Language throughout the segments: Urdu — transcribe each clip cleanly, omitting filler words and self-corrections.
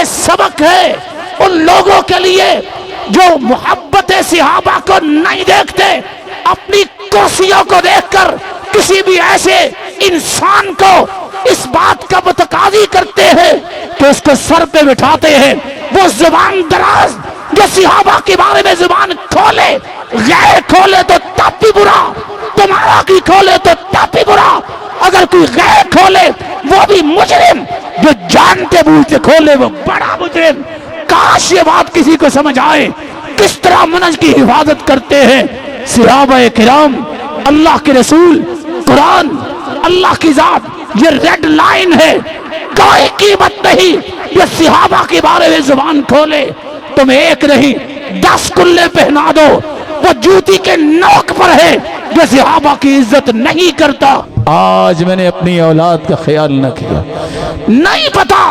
سبق ہے ان لوگوں کے لیے جو محبت صحابہ کو نہیں دیکھتے، اپنی کرسیوں کو دیکھ کر کسی بھی ایسے انسان کو اس بات کا متقاضی کرتے ہیں کہ اس کو سر پہ بٹھاتے ہیں۔ وہ زبان دراز جو صحابہ کے بارے میں زبان کھولے، غیر کھولے تو تب بھی برا، تمہارا کی کھولے تو تب بھی برا، اگر کوئی غیر کھولے وہ بھی مجرم، جو جانتے بوجھتے کھولے وہ بڑا مجرم۔ کاش یہ بات کسی کو سمجھ آئے کس طرح منہج کی حفاظت کرتے ہیں صحابہ کرام، اللہ کے رسول، قرآن، اللہ کی ذات۔ یہ ریڈ لائن ہے، کوئی قیمت نہیں یہ صحابہ کے بارے میں زبان کھولے۔ تم ایک نہیں 10 کلے پہنا دو، وہ جوتی کے نوک پر ہے جو صحابہ کی عزت نہیں کرتا۔ آج میں نے اپنی اولاد کا خیال نہ کیا، نہیں پتا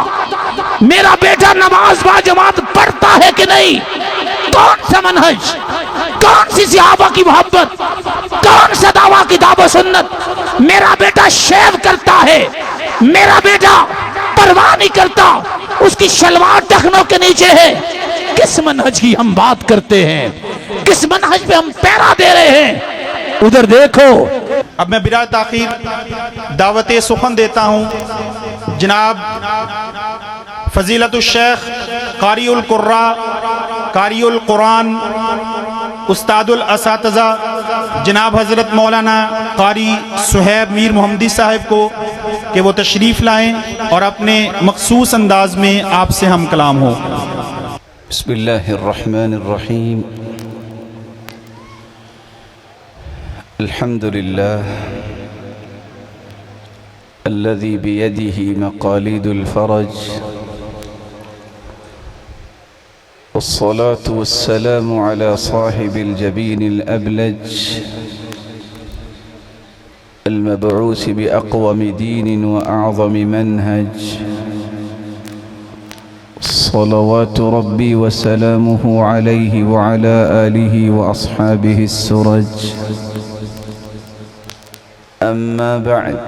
میرا بیٹا نماز با جماعت پڑھتا ہے کہ نہیں، کون سا منہج، کون سی صحابہ کی محبت، کون سا دعویٰ کتاب و سنت۔ میرا بیٹا شیو کرتا ہے، میرا بیٹا پرواہ نہیں کرتا، اس کی شلوار ٹخنوں کے نیچے ہے۔ کس منہج کی ہم بات کرتے ہیں، کس منہج پہ ہم پیرا دے رہے ہیں؟ ادھر دیکھو۔ اب میں بلا تاخیر دعوت سخن دیتا ہوں جناب فضیلت الشیخ قاری القراء، قاری القرآن، استاد الاساتذہ جناب حضرت مولانا قاری صہیب میر محمدی صاحب کو کہ وہ تشریف لائیں اور اپنے مخصوص انداز میں آپ سے ہم کلام ہو۔ بسم اللہ الرحمن الرحیم، الحمد للہ الذي بيده مقاليد الفرج، والصلاة والسلام على صاحب الجبين الأبلج المبعوث بأقوم دين وأعظم منهج، صلوات ربي وسلامه عليه وعلى آله وأصحابه السرج، أما بعد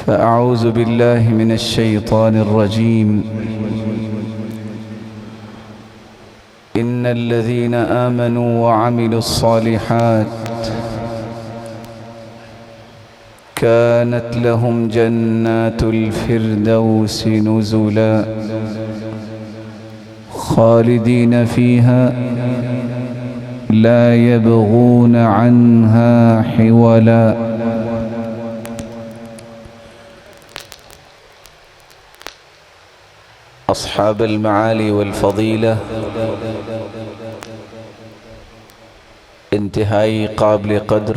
فأعوذ بالله من الشيطان الرجيم، إن الذين آمنوا وعملوا الصالحات كانت لهم جنات الفردوس نزلا خالدين فيها لا يبغون عنها حولا۔ أصحاب المعالي والفضيلة، انتہائی قابل قدر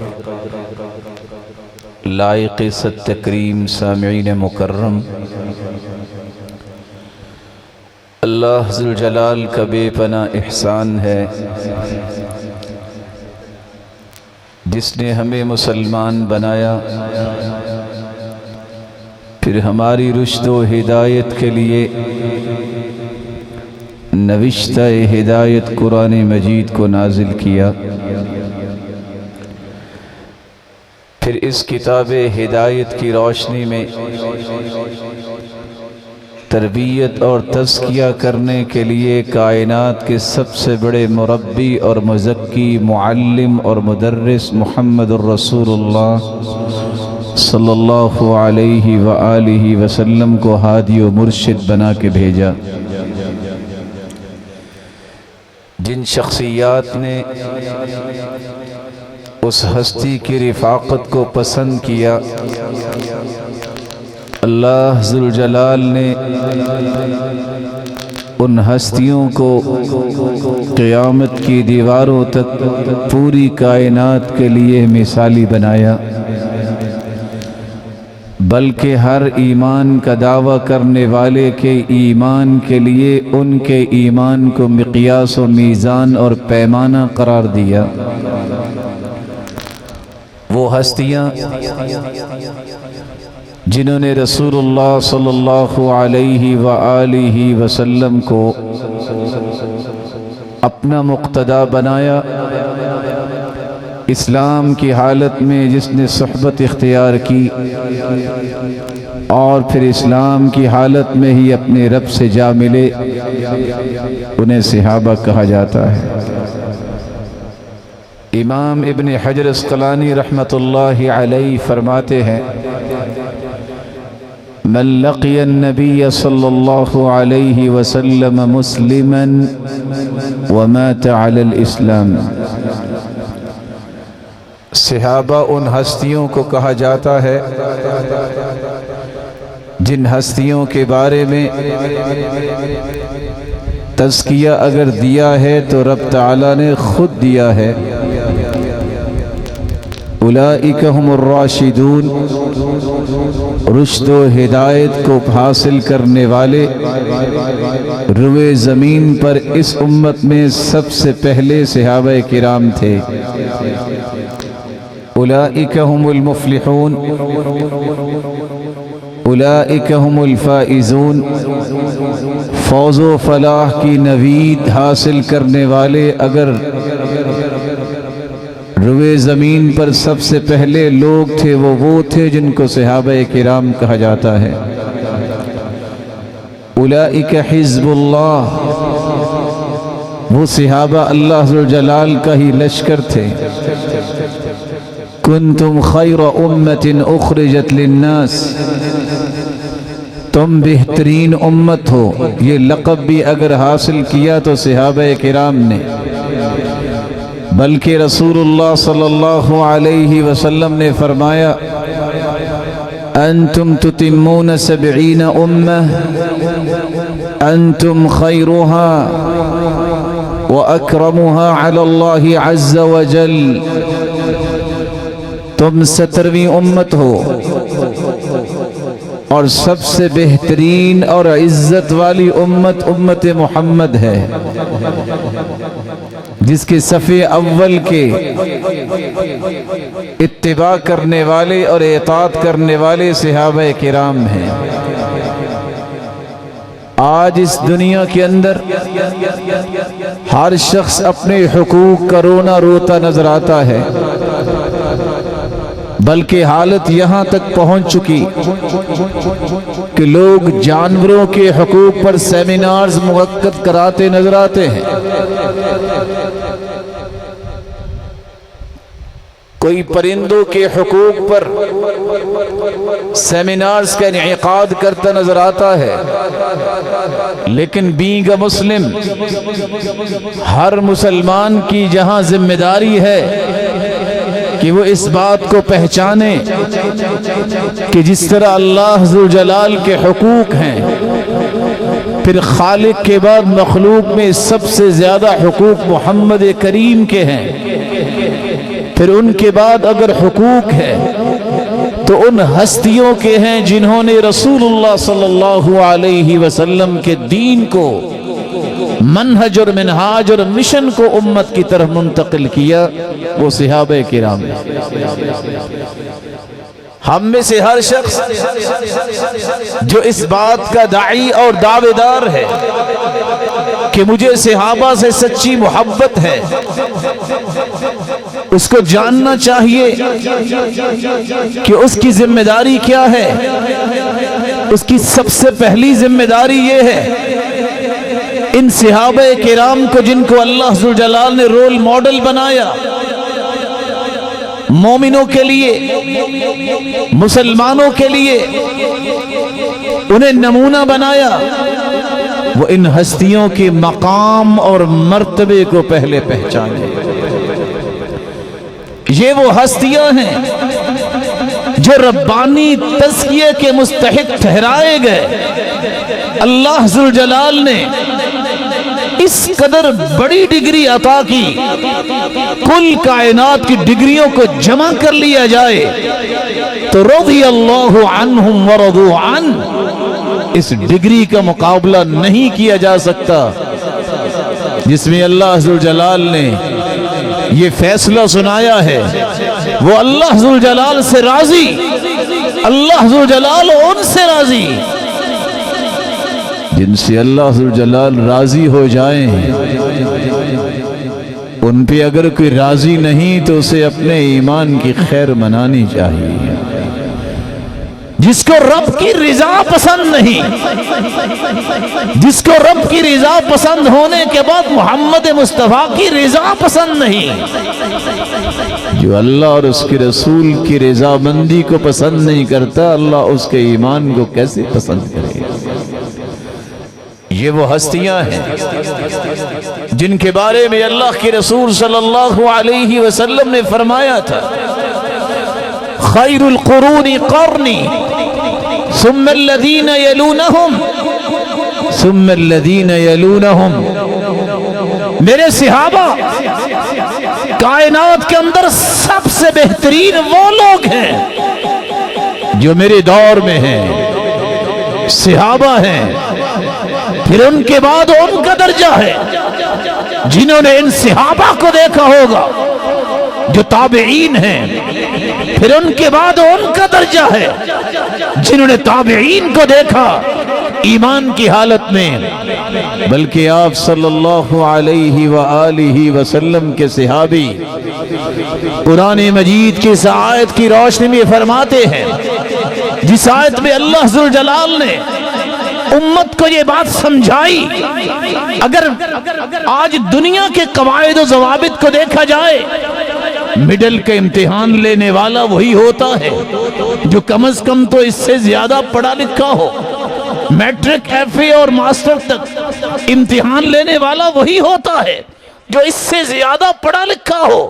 لائق ست تکریم سامعین مکرم، اللہ ذوالجلال کا بے پناہ احسان ہے جس نے ہمیں مسلمان بنایا، پھر ہماری رشد و ہدایت کے لیے نوشتہ ہدایت قرآن مجید کو نازل کیا، پھر اس کتاب ہدایت کی روشنی میں تربیت اور تزکیہ کرنے کے لیے کائنات کے سب سے بڑے مربی اور مزکی، معلم اور مدرس محمد الرسول اللہ صلی اللہ علیہ وآلہ وسلم کو ہادی و مرشد بنا کے بھیجا۔ جن شخصیات نے اس ہستی کی رفاقت کو پسند کیا، اللہ ذوالجلال نے ان ہستیوں کو قیامت کی دیواروں تک پوری کائنات کے لیے مثالی بنایا، بلکہ ہر ایمان کا دعویٰ کرنے والے کے ایمان کے لیے ان کے ایمان کو مقیاس و میزان اور پیمانہ قرار دیا۔ وہ ہستیاں جنہوں نے رسول اللہ صلی اللہ علیہ وآلہ وسلم کو اپنا مقتدی بنایا، اسلام کی حالت میں جس نے صحبت اختیار کی، اور پھر اسلام کی حالت میں ہی اپنے رب سے جا ملے، انہیں صحابہ کہا جاتا ہے۔ امام ابن حجر اسقلانی رحمۃ اللہ علیہ فرماتے ہیں، من لقی النبی صلی اللہ علیہ وسلم مسلما ومات علی الاسلام۔ صحابہ ان ہستیوں کو کہا جاتا ہے جن ہستیوں کے بارے میں تزکیہ اگر دیا ہے تو رب تعالیٰ نے خود دیا ہے۔ اولئک ہم الراشدون، رشد و ہدایت کو حاصل کرنے والے روئے زمین پر اس امت میں سب سے پہلے صحابہ کرام تھے۔ اولئک ہم المفلحون، اولئک ہم الفائزون، فوز و فلاح کی نوید حاصل کرنے والے اگر روئے زمین پر سب سے پہلے لوگ تھے وہ تھے جن کو صحابہ کرام کہا جاتا ہے۔ اولئک حزب اللہ، وہ صحابہ اللہ ذوالجلال کا ہی لشکر تھے۔ کنتم خیر امت اخرجت للناس، تم بہترین امت ہو، یہ لقب بھی اگر حاصل کیا تو صحابہ کرام نے، بلکہ رسول اللہ صلی اللہ علیہ وسلم نے فرمایا انتم تتمون 70 امہ انتم خیرها واکرمها علی اللہ عز وجل، تم 70ویں امت ہو اور سب سے بہترین اور عزت والی امت امت محمد ہے، جس کے صفِ اول کے اتباع کرنے والے اور اطاعت کرنے والے صحابہ کرام ہیں۔ آج اس دنیا کے اندر ہر شخص اپنے حقوق کا رونا روتا نظر آتا ہے، بلکہ حالت یہاں تک پہنچ چکی کہ لوگ جانوروں کے حقوق پر سیمینارز منعقد کراتے نظر آتے ہیں۔ کوئی پرندوں کے حقوق پر سیمینارز کا انعقاد کرتا نظر آتا ہے، لیکن بینگ اے مسلم، ہر مسلمان کی جہاں ذمہ داری ہے کہ وہ اس بات کو پہچانے کہ جس طرح اللہ ذوالجلال کے حقوق ہیں، پھر خالق کے بعد مخلوق میں سب سے زیادہ حقوق محمد کریم کے ہیں، پھر ان کے بعد اگر حقوق ہے تو ان ہستیوں کے ہیں جنہوں نے رسول اللہ صلی اللہ علیہ وسلم کے دین کو، منہج اور منہاج اور مشن کو امت کی طرف منتقل کیا، وہ صحابہ کرام۔ ہم میں سے ہر شخص جو اس بات کا داعی اور دعوے دار ہے کہ مجھے صحابہ سے سچی محبت ہے، اس کو جاننا چاہیے کہ اس کی ذمہ داری کیا ہے۔ اس کی سب سے پہلی ذمہ داری یہ ہے ان صحابہ کرام کو جن کو اللہ ذوالجلال نے رول ماڈل بنایا، مومنوں کے لیے، مسلمانوں کے لیے انہیں نمونہ بنایا، وہ ان ہستیوں کے مقام اور مرتبے کو پہلے پہچانے۔ یہ وہ ہستیاں ہیں جو ربانی تزکیے کے مستحق ٹھہرائے گئے۔ اللہ ذوالجلال نے اس قدر بڑی ڈگری عطا کی، کل کائنات کی ڈگریوں کو جمع کر لیا جائے تو رضی اللہ عنہم ورضوا عنہ، اس ڈگری کا مقابلہ نہیں کیا جا سکتا جس میں اللہ ذوالجلال نے یہ فیصلہ سنایا ہے۔ وہ اللہ ذوالجلال سے راضی، اللہ ذوالجلال ان سے راضی، جن سے اللہ ذوالجلال راضی ہو جائیں ان پہ اگر کوئی راضی نہیں تو اسے اپنے ایمان کی خیر منانی چاہیے۔ جس کو رب کی رضا پسند نہیں، جس کو رب کی رضا پسند ہونے کے بعد محمد مصطفیٰ کی رضا پسند نہیں، جو اللہ اور اس کے رسول کی رضا مندی کو پسند نہیں کرتا، اللہ اس کے ایمان کو کیسے پسند کرے گا؟ یہ وہ ہستیاں ہیں جن کے بارے میں اللہ کے رسول صلی اللہ علیہ وسلم نے فرمایا تھا، خیر القرون قرنی ثم الذین یلونہم ثم الذین یلونہم، میرے صحابہ کائنات کے اندر سب سے بہترین وہ لوگ ہیں جو میرے دور میں ہیں، صحابہ ہیں، پھر ان کے بعد ان کا درجہ ہے جنہوں نے ان صحابہ کو دیکھا ہوگا جو تابعین ہیں، پھر ان کے بعد ان کا درجہ ہے جنہوں نے تابعین کو دیکھا ایمان کی حالت میں، بلکہ آپ صلی اللہ علیہ وآلہ وسلم کے صحابی قرآن مجید کی اس آیت کی روشنی میں فرماتے ہیں، جس آیت میں اللہ ذوالجلال نے امت کو یہ بات سمجھائی، اگر آج دنیا کے قواعد و ضوابط کو دیکھا جائے، مڈل کا امتحان لینے والا وہی ہوتا ہے جو کم از کم تو اس سے زیادہ پڑھا لکھا ہو، میٹرک ایف اے اور ماسٹر تک امتحان لینے والا وہی ہوتا ہے جو اس سے زیادہ پڑھا لکھا ہو۔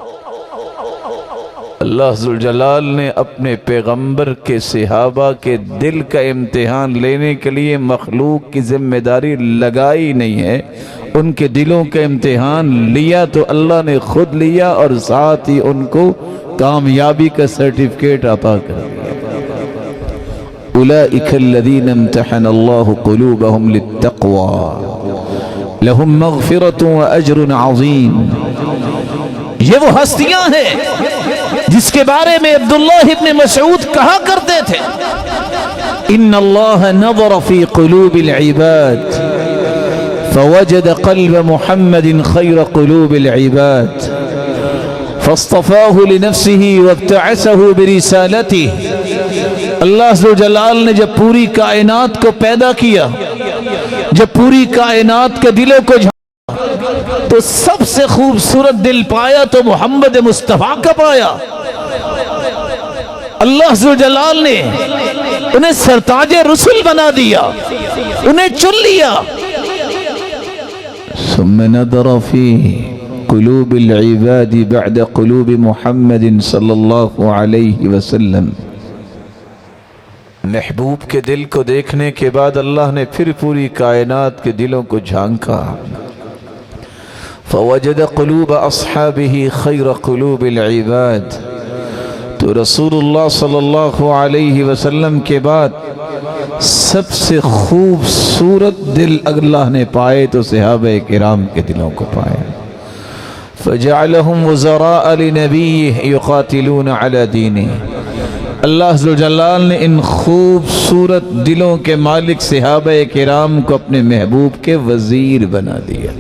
اللہ ذوالجلال نے اپنے پیغمبر کے صحابہ کے دل کا امتحان لینے کے لیے مخلوق کی ذمہ داری لگائی نہیں ہے، ان کے دلوں کا امتحان لیا تو اللہ نے خود لیا اور ساتھ ہی ان کو کامیابی کا سرٹیفکیٹ عطا کر دیا۔ اولئک الذین امتحن اللہ قلوبہم للتقوی لہم مغفرۃ واجر عظیم، یہ وہ ہستیاں ہیں جس کے بارے میں عبداللہ ابن مسعود کہا کرتے تھے، ان اللہ نظر فی قلوب العباد فوجد قلب محمد خیر قلوب العباد فاصطفاه لنفسه وابتعثه برسالته۔ اللہ ذوالجلال نے جب پوری کائنات کو پیدا کیا، جب پوری کائنات کے دلوں کو تو سب سے خوبصورت دل پایا تو محمد مصطفیٰ کا پایا۔ اللہ ذوالجلال نے انہیں سرتاج رسول بنا دیا، انہیں چن لیا۔ ثم نظر فی قلوب العباد بعد قلوب محمد صلی اللہ علیہ وسلم، محبوب کے دل کو دیکھنے کے بعد اللہ نے پھر پوری کائنات کے دلوں کو جھانکا، فوجد قلوب اصحابہ خیر قلوب العباد، تو رسول اللہ صلی اللہ علیہ وسلم کے بعد سب سے خوبصورت دل اللہ نے پائے تو صحابہ کرام کے دلوں کو پائے۔ فجعلہم وزراء لنبیہ یقاتلون علی دینہ، اللہ ذوالجلال نے ان خوبصورت دلوں کے مالک صحابہ کرام کو اپنے محبوب کے وزیر بنا دیا۔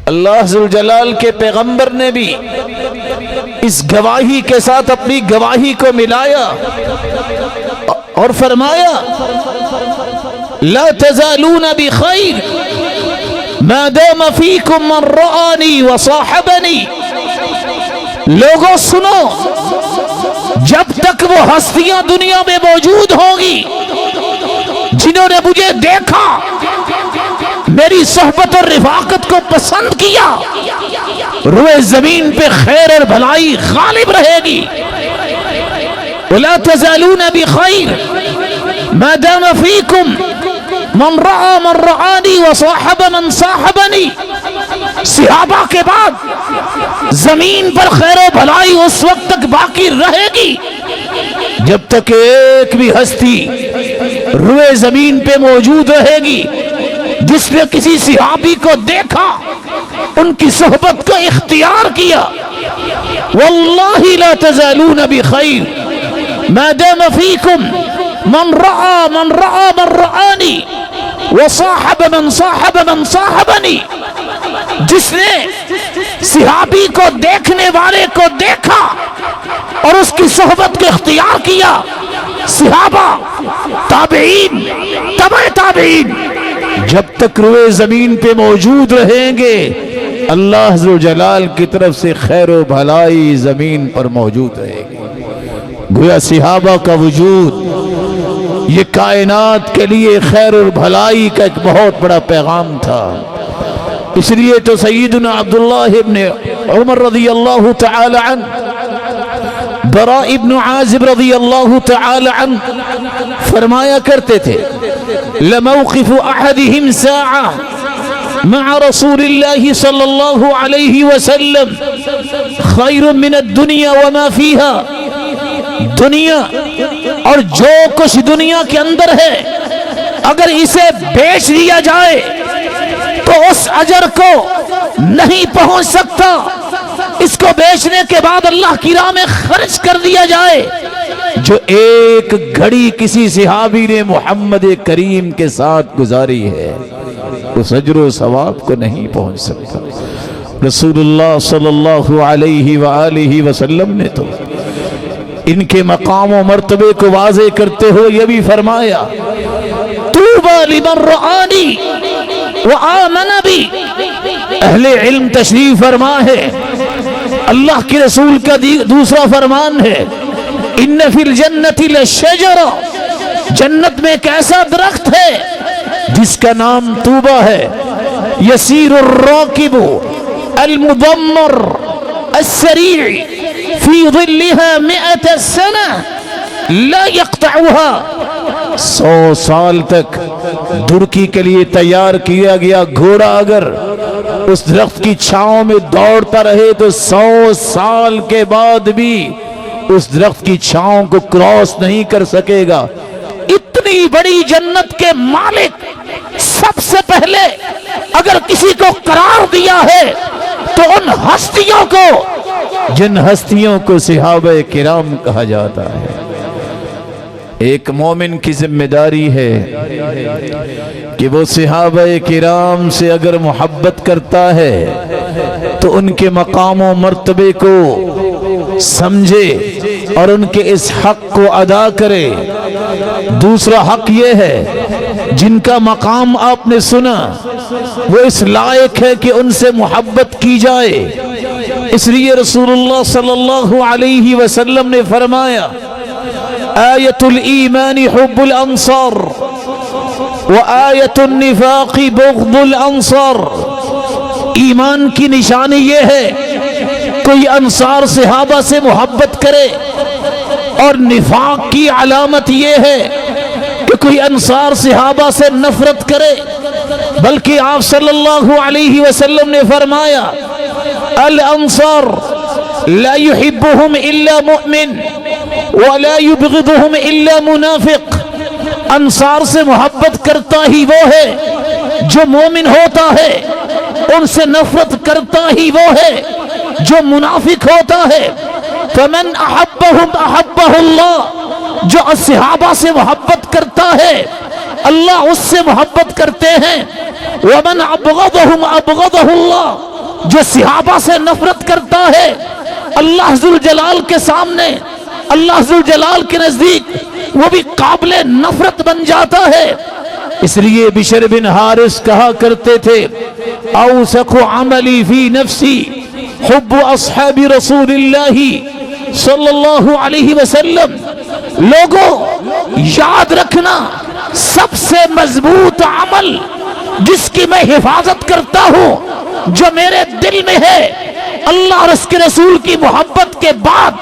اللہ ذوالجلال کے پیغمبر نے بھی اس گواہی کے ساتھ اپنی گواہی کو ملایا اور فرمایا، لا تزالون بخیر ما دام فیکم من رآنی وصاحبنی، لوگوں سنو، جب تک وہ ہستیاں دنیا میں موجود ہوں گی جنہوں نے مجھے دیکھا، میری صحبت اور رفاقت کو پسند کیا، روئے زمین پہ خیر اور بھلائی غالب رہے گی۔ وَلَا تَزَالُونَ بِخَيْرٍ مَا دَامَ فِيكُمْ مَنْ رَعَى مَنْ رَعَانِي وَصَاحَبَ مَنْ صَاحَبَنِي، صحابہ کے بعد زمین پر خیر و بھلائی اس وقت تک باقی رہے گی جب تک ایک بھی ہستی روئے زمین پہ موجود رہے گی جس نے کسی صحابی کو دیکھا، ان کی صحبت کو اختیار کیا۔ واللہ لا تزالون بخیر ما دام فیکم من رعا من رعا من رعانی وصاحب من صاحب من صاحبنی، جس نے صحابی کو دیکھنے والے کو دیکھا اور اس کی صحبت کو اختیار کیا، صحابہ، تابعین، تبع تابعین، جب تک روئے زمین پہ موجود رہیں گے اللہ ذوالجلال کی طرف سے خیر و بھلائی زمین پر موجود رہے گی۔ گویا صحابہ کا وجود یہ کائنات کے لیے خیر و بھلائی کا ایک بہت بڑا پیغام تھا۔ اس لیے تو سیدنا عبداللہ ابن عمر رضی اللہ تعالی عنہ، براء ابن عازب رضی اللہ تعالی عنہ فرمایا کرتے تھے لموقف احدهم ساعة مع رسول الله صلی اللہ علیہ وسلم خیر من الدنیا وما فيها، دنیا اور جو کچھ دنیا کے اندر ہے اگر اسے بیچ دیا جائے تو اس اجر کو نہیں پہنچ سکتا، اس کو بیچنے کے بعد اللہ کی راہ میں خرچ کر دیا جائے جو ایک گھڑی کسی صحابی نے محمد کریم کے ساتھ گزاری ہے اس اجر و ثواب کو نہیں پہنچ سکتا۔ رسول اللہ صلی اللہ علیہ وآلہ وسلم نے تو ان کے مقام و مرتبے کو واضح کرتے ہوئے یہ بھی فرمایا طوبى لمن رآنی وآمن بی۔ اہل علم تشریف فرما ہے، اللہ کے رسول کا دوسرا فرمان ہے ان فی الجنت لشجرہ، جنت میں ایک ایسا درخت ہے جس کا نام طوبہ ہے، یسیر الراکب المدمر السریع فی ظلها 100 سنہ لا يقطعها، 100 سال تک درکی کے لیے تیار کیا گیا گھوڑا اگر اس درخت کی چھاؤں میں دوڑتا رہے تو 100 سال کے بعد بھی اس درخت کی چھاؤں کو کراس نہیں کر سکے گا۔ اتنی بڑی جنت کے مالک سب سے پہلے اگر کسی کو قرار دیا ہے تو ان ہستیوں کو جن ہستیوں کو صحابہ کرام کہا جاتا ہے۔ ایک مومن کی ذمہ داری ہے کہ وہ صحابہ کرام سے اگر محبت کرتا ہے تو ان کے مقام و مرتبے کو سمجھے اور ان کے اس حق کو ادا کرے۔ دوسرا حق یہ ہے جن کا مقام آپ نے سنا وہ اس لائق ہے کہ ان سے محبت کی جائے، اس لیے رسول اللہ صلی اللہ علیہ وسلم نے فرمایا آیت الایمان حب الانصار وآیت النفاق بغض الانصار، ایمان کی نشانی یہ ہے کوئی انصار صحابہ سے محبت کرے، اور نفاق کی علامت یہ ہے کہ کوئی انصار صحابہ سے نفرت کرے۔ بلکہ آپ صلی اللہ علیہ وسلم نے فرمایا الانصار لا يحبهم الا مؤمن ولا يبغضهم الا منافق، انصار سے محبت کرتا ہی وہ ہے جو مومن ہوتا ہے، ان سے نفرت کرتا ہی وہ ہے جو منافق ہوتا ہے۔ فمن احبهم احبه اللہ، جو صحابہ سے محبت کرتا ہے اللہ اس سے محبت کرتے ہیں۔ ومن ابغضهم ابغضه اللہ، جو صحابہ سے نفرت کرتا ہے اللہ ذوالجلال کے سامنے، اللہ ذوالجلال کے نزدیک وہ بھی قابل نفرت بن جاتا ہے۔ اس لیے بشر بن حارث کہا کرتے تھے اوثق عملی فی نفسی حب اصحاب رسول اللہ صلی اللہ علیہ وسلم۔ لوگوں یاد رکھنا سب سے مضبوط عمل جس کی میں حفاظت کرتا ہوں جو میرے دل میں ہے اللہ اور اس کے رسول کی محبت کے بعد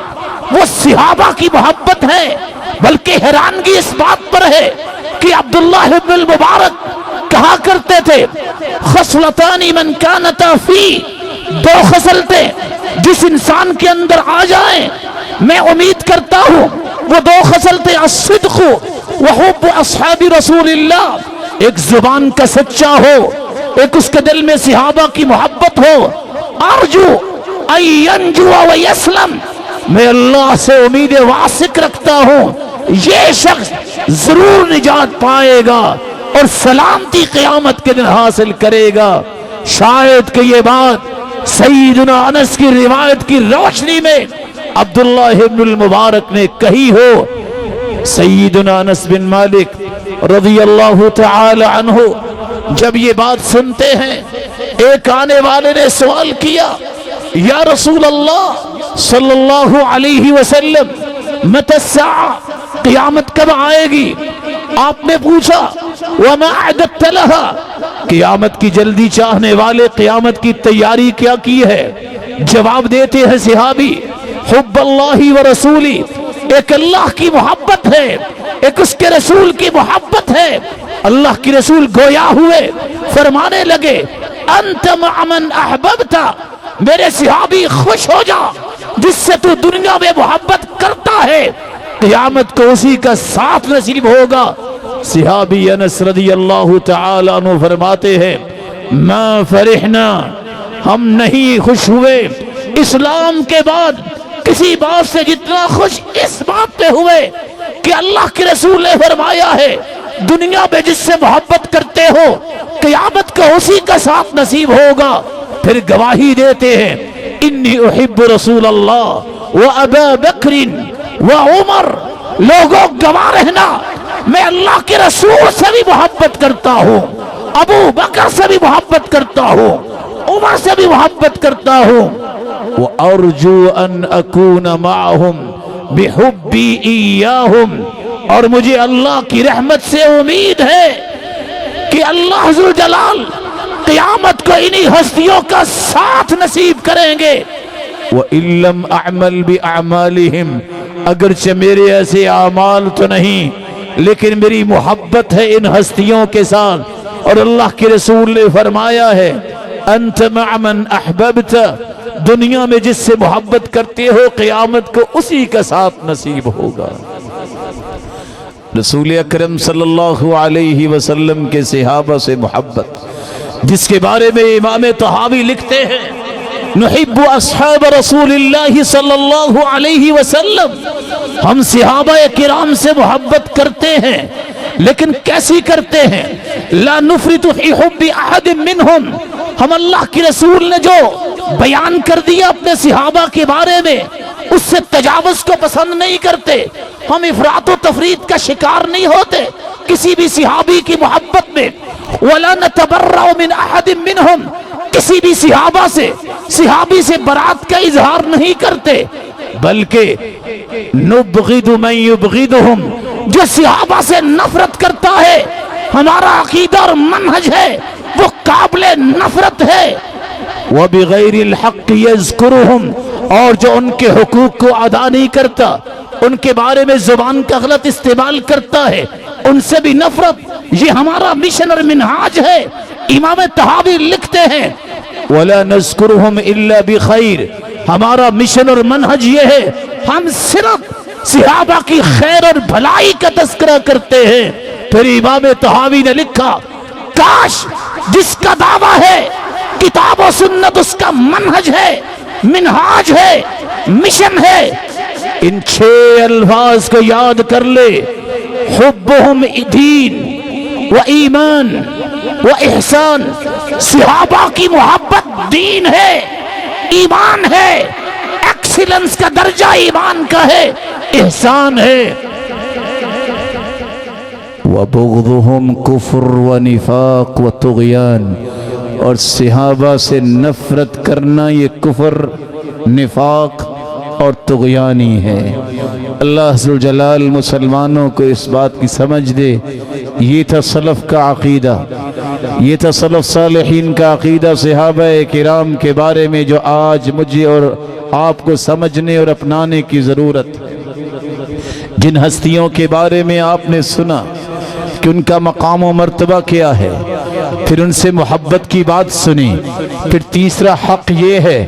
وہ صحابہ کی محبت ہے۔ بلکہ حیرانگی اس بات پر ہے کہ عبداللہ ابن المبارک کہا کرتے تھے خصلتان من کانتا فی، دو خصلتیں جس انسان کے اندر آ جائیں میں امید کرتا ہوں وہ دو خصلتیں الصدق وحب اصحاب رسول اللہ، ایک زبان کا سچا ہو، ایک اس کے دل میں صحابہ کی محبت ہو۔ ارجو ان ینجو ویسلم، میں اللہ سے امید واسق رکھتا ہوں یہ شخص ضرور نجات پائے گا اور سلامتی قیامت کے دن حاصل کرے گا۔ شاید کہ یہ بات سیدنا انس کی روایت کی روشنی میں عبداللہ ابن المبارک نے کہی ہو۔ سیدنا انس بن مالک رضی اللہ تعالی عنہ جب یہ بات سنتے ہیں، ایک آنے والے نے سوال کیا، یا رسول اللہ صلی اللہ علیہ وسلم متی الساعہ، قیامت کب آئے گی؟ آپ نے پوچھا وما اعددت لها، قیامت کی جلدی چاہنے والے قیامت کی تیاری کیا کی ہے؟ جواب دیتے ہیں صحابی، حب اللہ و رسولی، ایک اللہ کی محبت ہے، ایک اس کے رسول کی محبت ہے۔ اللہ کی رسول گویا ہوئے، فرمانے لگے انت مع من احببت، میرے صحابی خوش ہو جا جس سے تو دنیا میں محبت کرتا ہے، قیامت کو اسی کا ساتھ نصیب ہوگا۔ صحابی انس رضی اللہ تعالیٰ عنہ فرماتے ہیں ما فرحنا، ہم نہیں خوش ہوئے اسلام کے بعد کسی بات سے جتنا خوش اس بات پہ ہوئے کہ اللہ کے رسول نے فرمایا ہے دنیا میں جس سے محبت کرتے ہو قیامت کو اسی کا ساتھ نصیب ہوگا۔ پھر گواہی دیتے ہیں انی احب رسول اللہ و ابا بکر و عمر، لوگوں گواہ رہنا میں اللہ کے رسول سے بھی محبت کرتا ہوں، ابو بکر سے بھی محبت کرتا ہوں، عمر سے بھی محبت کرتا ہوں۔ وَأَرْجُو أَنْ أَكُونَ مَعَهُمْ بِحُبِّي إِيَّاهُمْ، اور مجھے اللہ کی رحمت سے امید ہے کہ اللہ ذوالجلال قیامت کو انہی ہستیوں کا ساتھ نصیب کریں گے۔ وَإِن لَّمْ أَعْمَلْ بِأَعْمَالِهِمْ، اگرچہ میرے ایسے اعمال تو نہیں لیکن میری محبت ہے ان ہستیوں کے ساتھ، اور اللہ کے رسول نے فرمایا ہے انت مع من احببت، دنیا میں جس سے محبت کرتے ہو قیامت کو اسی کا ساتھ نصیب ہوگا۔ رسول اکرم صلی اللہ علیہ وسلم کے صحابہ سے محبت، جس کے بارے میں امام طحاوی لکھتے ہیں نحب اصحاب رسول اللہ صلی اللہ علیہ وسلم، ہم صحابہ کرام سے محبت کرتے ہیں لیکن کیسی کرتے ہیں؟ لا نفرط فی حب احد منہم، ہم اللہ کی رسول نے جو بیان کر دیا اپنے صحابہ کے بارے میں اس سے تجاوز کو پسند نہیں کرتے، ہم افراط و تفریط کا شکار نہیں ہوتے کسی بھی صحابی کی محبت میں۔ ولا نتبرأ من احد منہم، کسی بھی صحابی سے برات کا اظہار نہیں کرتے، بلکہ نبغض من یبغضہم، جو صحابہ سے نفرت کرتا ہے ہمارا عقیدہ اور منہج ہے وہ قابل نفرت ہے۔ وبغیر الحق یذکرہم، اور جو ان کے حقوق کو ادا نہیں کرتا، ان کے بارے میں زبان کا غلط استعمال کرتا ہے، ان سے بھی نفرت، یہ ہمارا مشن اور منہاج ہے۔ امام طحاوی لکھتے ہیں وَلَا نَذْكُرُهُمْ إِلَّا بِخَيْرٍ، ہمارا مشن اور منہج یہ ہے ہم صرف صحابہ کی خیر اور بھلائی کا تذکرہ کرتے ہیں۔ پھر امام طحاوی نے لکھا کاش جس کا دعویٰ ہے کتاب و سنت اس کا منہج ہے، منہاج ہے، مشن ہے، ان 6 الفاظ کو یاد کر لے، حبہم دین و ایمان و احسان، صحابہ کی محبت دین ہے، ایمان ہے، ایکسیلنس کا درجہ ایمان کا ہے، احسان ہے۔ وبغضهم کفر و نفاق و طغیان، اور صحابہ سے نفرت کرنا یہ کفر، نفاق اور طغیانی ہے۔ اللہ ذوالجلال مسلمانوں کو اس بات کی سمجھ دے، یہ تھا سلف کا عقیدہ، یہ تھا سلف صالحین کا عقیدہ صحابہ کرام کے بارے میں، جو آج مجھے اور آپ کو سمجھنے اور اپنانے کی ضرورت۔ جن ہستیوں کے بارے میں آپ نے سنا کہ ان کا مقام و مرتبہ کیا ہے، پھر ان سے محبت کی بات سنی، پھر تیسرا حق یہ ہے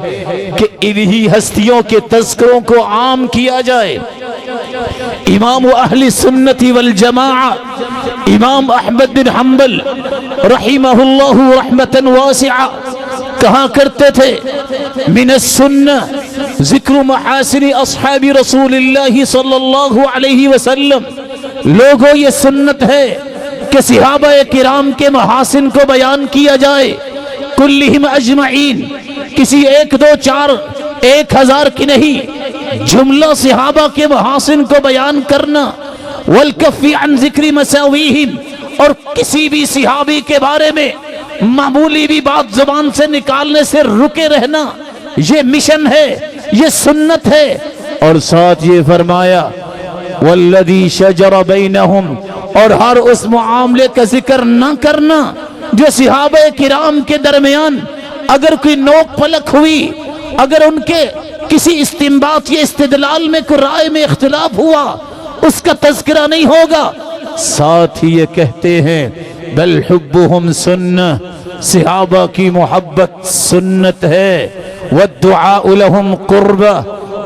کہ انہی ہستیوں کے تذکروں کو عام کیا جائے۔ امام اہل سنت والجماعہ امام احمد بن حنبل رحمہ اللہ رحمتا واسعہ کہا کرتے تھے من السنہ ذکر محاسن اصحاب رسول اللہ صلی اللہ علیہ وسلم، لوگوں یہ سنت ہے کہ صحابہ کرام کے محاسن کو بیان کیا جائے، کلہم اجمعین، کہ کسی 1 2 4 1000 کی نہیں، جملہ صحابہ کے محاسن کو بیان کرنا، والکف عن ذکر مساویہم، اور کسی بھی صحابی کے بارے میں معمولی بھی بات زبان سے نکالنے سے رکے رہنا، یہ مشن ہے، یہ سنت ہے۔ اور ساتھ یہ فرمایا والذی شجر بینہم، اور ہر اس معاملے کا ذکر نہ کرنا جو صحابہ کرام کے درمیان اگر کوئی نوک پلک ہوئی، اگر ان کے کسی استنباط یا استدلال میں کوئی رائے میں اختلاف ہوا، اس کا تذکرہ نہیں ہوگا۔ ساتھ ہی یہ کہتے ہیں بل حبہم سنہ، صحابہ کی محبت سنت ہے، والدعاء لہم قربہ،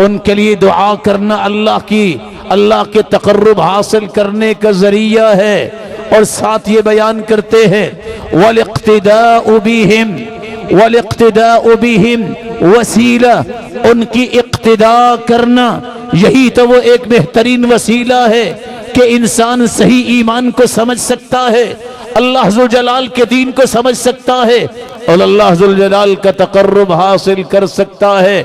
ان کے لیے دعا کرنا اللہ کے تقرب حاصل کرنے کا ذریعہ ہے۔ اور ساتھ یہ بیان کرتے ہیں والاقتداء بہم وسیلہ، ان کی اقتداء کرنا یہی تو وہ ایک بہترین وسیلہ ہے کہ انسان صحیح ایمان کو سمجھ سکتا ہے، اللہ ذوالجلال کے دین کو سمجھ سکتا ہے، اور اللہ ذوالجلال کا تقرب حاصل کر سکتا ہے۔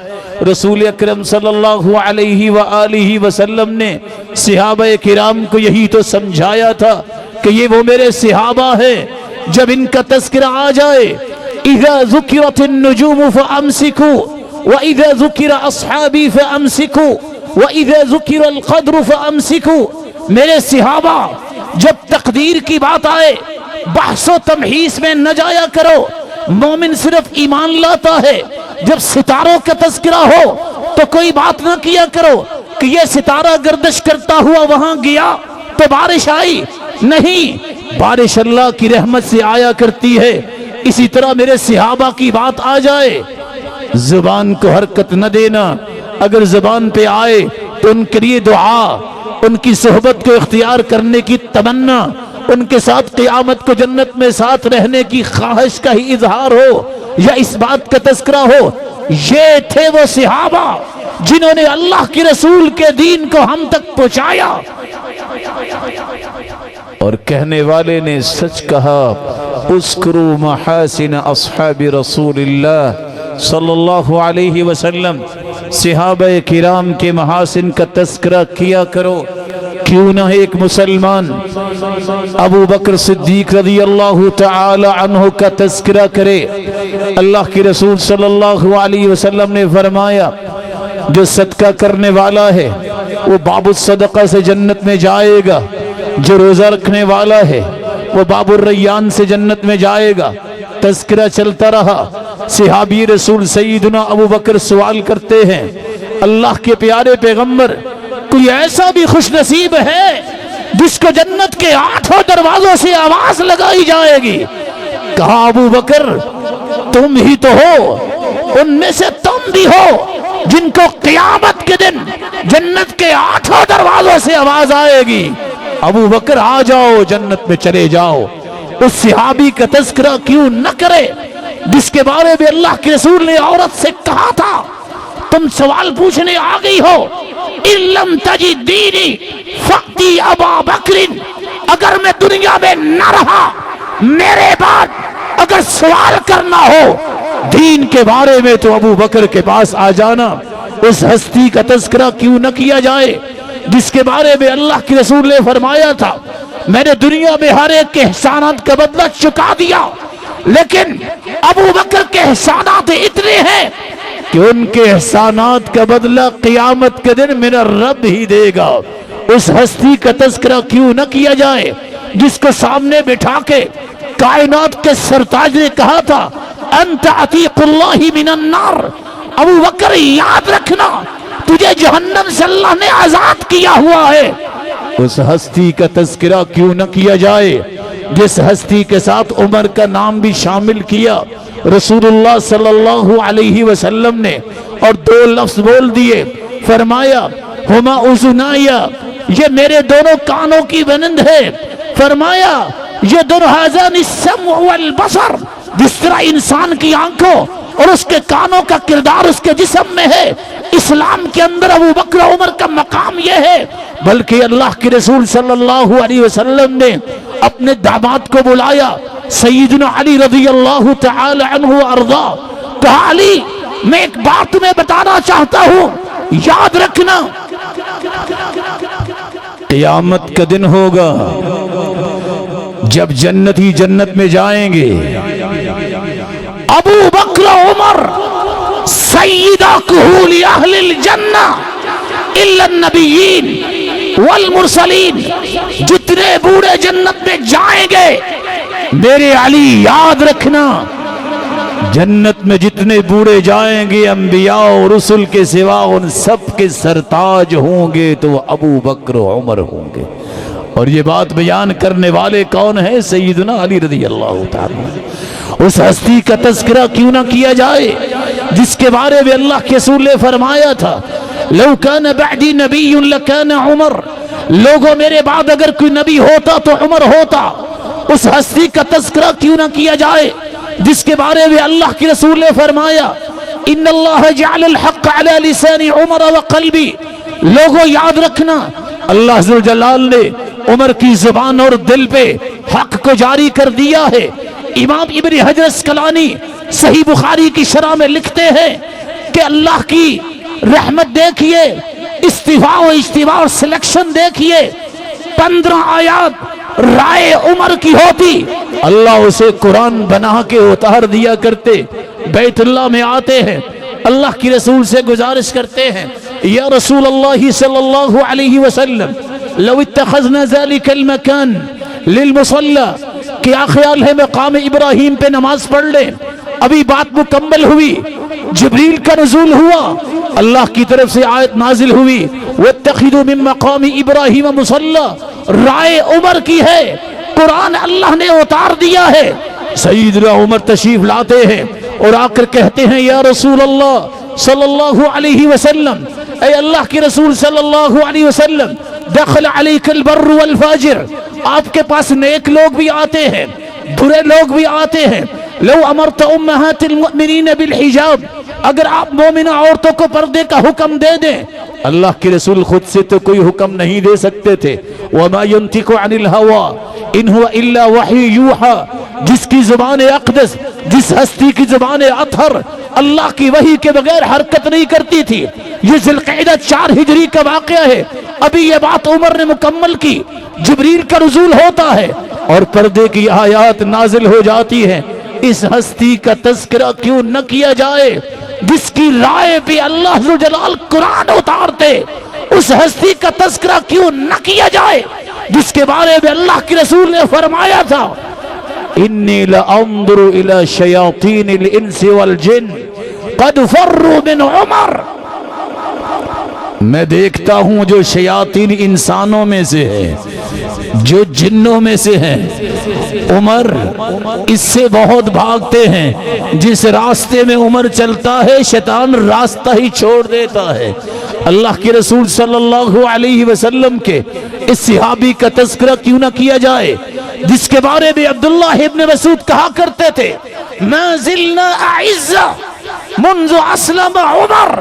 رسول اکرم صلی اللہ علیہ وآلہ وسلم نے صحابہ کرام کو یہی تو سمجھایا تھا کہ یہ وہ میرے صحابہ ہیں، جب ان کا تذکرہ آ جائے اذا ذکرت النجوم فامسکوا واذا ذکر اصحابی فامسکوا واذا ذکر القدر فامسکوا، میرے صحابہ جب تقدیر کی بات آئے بحث و تمحیص میں نہ جایا کرو، مومن صرف ایمان لاتا ہے۔ جب ستاروں کا تذکرہ ہو تو کوئی بات نہ کیا کرو کہ یہ ستارہ گردش کرتا ہوا وہاں گیا تو بارش آئی، نہیں، بارش اللہ کی رحمت سے آیا کرتی ہے۔ اسی طرح میرے صحابہ کی بات آ جائے، زبان کو حرکت نہ دینا، اگر زبان پہ آئے تو ان کے لیے دعا، ان کی صحبت کو اختیار کرنے کی تمنا، ان کے ساتھ قیامت کو جنت میں ساتھ رہنے کی خواہش کا ہی اظہار ہو یا اس بات کا تذکرہ ہو۔ یہ تھے وہ صحابہ جنہوں نے اللہ کی رسول کے دین کو ہم تک پہنچایا۔ اور کہنے والے نے سچ کہا، اذکروا محاسن اصحاب رسول اللہ صلی اللہ علیہ وسلم، صحابہ کرام کے محاسن کا تذکرہ کیا کرو۔ کیوں نہ ایک مسلمان ابو بکر صدیق رضی اللہ تعالی عنہ کا تذکرہ کرے۔ اللہ کے رسول صلی اللہ علیہ وسلم نے فرمایا جو صدقہ کرنے والا ہے وہ باب الصدقہ سے جنت میں جائے گا، جو روزہ رکھنے والا ہے وہ باب الریان سے جنت میں جائے گا۔ تذکرہ چلتا رہا، صحابی رسول سیدنا ابو بکر سوال کرتے ہیں اللہ کے پیارے پیغمبر، کوئی ایسا بھی خوش نصیب ہے جس کو جنت کے 8 دروازوں سے آواز لگائی جائے گی؟ کہا ابو بکر تم ہی تو ہو، ان میں سے تم بھی ہو جن کو قیامت کے دن جنت کے 8 دروازوں سے آواز آئے گی، ابو بکر آ جاؤ، جنت میں چلے جاؤ۔ اس صحابی کا تذکرہ کیوں نہ کرے جس کے بارے میں اللہ کے رسول نے عورت سے کہا تھا تم سوال پوچھنے آ گئی ہو، ان لم تجد دینی فاتی ابا بکر، اگر میں دنیا میں نہ رہا، میرے بعد اگر سوال کرنا ہو دین کے بارے میں تو ابو بکر کے پاس آ جانا۔ اس ہستی کا تذکرہ کیوں نہ کیا جائے جس کے بارے میں اللہ کے رسول نے فرمایا تھا میں نے دنیا میں ہر ایک کے احسانات کا بدلہ چکا دیا، لیکن ابو بکر کے احسانات اتنے ہیں کہ ان کے احسانات کا بدلہ قیامت کے دن میرا رب ہی دے گا۔ اس ہستی کا تذکرہ کیوں نہ کیا جائے جس کو سامنے بٹھا کے کائنات کے سرتاج نے کہا تھا انت عتیق اللہ من النار، ابو بکر یاد رکھنا تجھے جہنم سے اللہ نے آزاد کیا ہوا ہے۔ اس ہستی کا تذکرہ کیوں نہ کیا جائے جس ہستی کے ساتھ عمر کا نام بھی شامل کیا؟ رسول اللہ صلی اللہ علیہ وسلم نے اور 2 لفظ بول دیے، فرمایا ہما اذنایا، یہ میرے دونوں کانوں کی بنند ہے، فرمایا یہ دونوں ہذان السمع والبصر، جس طرح انسان کی آنکھوں اور اس کے کانوں کا کردار اس کے جسم میں ہے، اسلام کے اندر ابو بکر عمر کا مقام یہ ہے۔ بلکہ اللہ کے رسول صلی اللہ علیہ وسلم نے اپنے داماد کو بلایا سیدنا علی رضی اللہ تعالی عنہ وارضا، کہا علی میں ایک بات تمہیں بتانا چاہتا ہوں، یاد رکھنا، قیامت کا دن ہوگا جب جنتی جنت میں جائیں گے، ابو بکر عمر سیدہ کہول اہل الجنہ الا النبیین والمرسلین، جتنے بوڑھے جنت میں جائیں گے میرے علی یاد رکھنا، جنت میں جتنے بوڑھے جائیں گے انبیاء اور رسل کے سوا ان سب کے سرتاج ہوں گے تو وہ ابو بکر و عمر ہوں گے۔ اور یہ بات بیان کرنے والے کون ہیں؟ سیدنا علی رضی اللہ تعالیٰ۔ اس ہستی کا تذکرہ کیوں نہ کیا جائے جس کے بارے میں اللہ کے رسول نے فرمایا تھا لو کان بعدی نبی لکان عمر، لوگوں میرے بعد اگر کوئی نبی ہوتا تو عمر ہوتا۔ اس ہستی کا تذکرہ کیوں نہ کیا جائے جس کے بارے میں اللہ کے رسول نے فرمایا ان اللہ جعل الحق علی لسان عمر وقلبی، لوگوں یاد رکھنا اللہ عز و جلال نے عمر کی زبان اور دل پہ حق کو جاری کر دیا ہے۔ امام ابن حجر اسقلانی صحیح بخاری کی شرح میں لکھتے ہیں کہ اللہ کی رحمت دیکھیے، استفاء و اجتباء اور سلیکشن دیکھیے، 15 آیات رائے عمر کی ہوتی اللہ اسے قرآن بنا کے اتار دیا کرتے، بیت اللہ میں آتے ہیں اللہ کی رسول سے گزارش کرتے ہیں یا رسول اللہ صلی اللہ علیہ وسلم لو اتخذنا ذلك المكان للمصلى، کیا خیال ہے مقام ابراہیم پہ نماز پڑھ لیں؟ ابھی بات مکمل ہوئی، جبریل کا نزول ہوا، اللہ کی طرف سے آیت نازل ہوئی واتخذوا من مقام ابراہیم مصلى، رائے عمر کی ہے، قرآن اللہ نے اتار دیا ہے۔ سیدنا عمر تشریف لاتے ہیں اور آ کر کہتے ہیں یا رسول اللہ صلی اللہ علیہ وسلم، اے اللہ کے رسول صلی اللہ علیہ وسلم، دخل علیک البر والفاجر، آپ کے پاس نیک لوگ بھی آتے ہیں برے لوگ بھی آتے ہیں، لو امرت امہات المؤمنین بالحجاب، اگر آپ مومنہ عورتوں کو پردے کا حکم دے دیں، اللہ کے رسول خود سے تو کوئی حکم نہیں دے سکتے تھے، وما ينطق عن الهوى ان هو الا وحی یوحى، جس کی زبان اقدس، جس ہستی کی زبان اطہر اللہ کی وحی کے بغیر حرکت نہیں کرتی تھی۔ یہ ذی القعدہ 4 ہجری کا واقعہ ہے، ابھی یہ بات عمر نے مکمل کی، جبریل کا نزول ہوتا ہے اور پردے کی آیات نازل ہو جاتی ہیں۔ اس ہستی کا تذکرہ کیوں نہ کیا جائے جس کی رائے پہ اللہ عز و جلال قرآن اتارتے؟ اس ہستی کا تذکرہ کیوں نہ کیا جائے جس کے بارے میں اللہ کے رسول نے فرمایا تھا انی لانظر الی شیاطین الانس والجن قد فروا من عمر، میں دیکھتا ہوں جو شیاطین انسانوں میں سے ہے، جو جنوں میں سے ہیں، عمر اس سے بہت بھاگتے ہیں، جس راستے میں عمر چلتا ہے شیطان راستہ ہی چھوڑ دیتا ہے۔ اللہ کے رسول صلی اللہ علیہ وسلم کے اس صحابی کا تذکرہ کیوں نہ کیا جائے جس کے بارے میں عبداللہ ابن مسعود کہا کرتے تھے ما زلنا اعزا منذ اسلم عمر،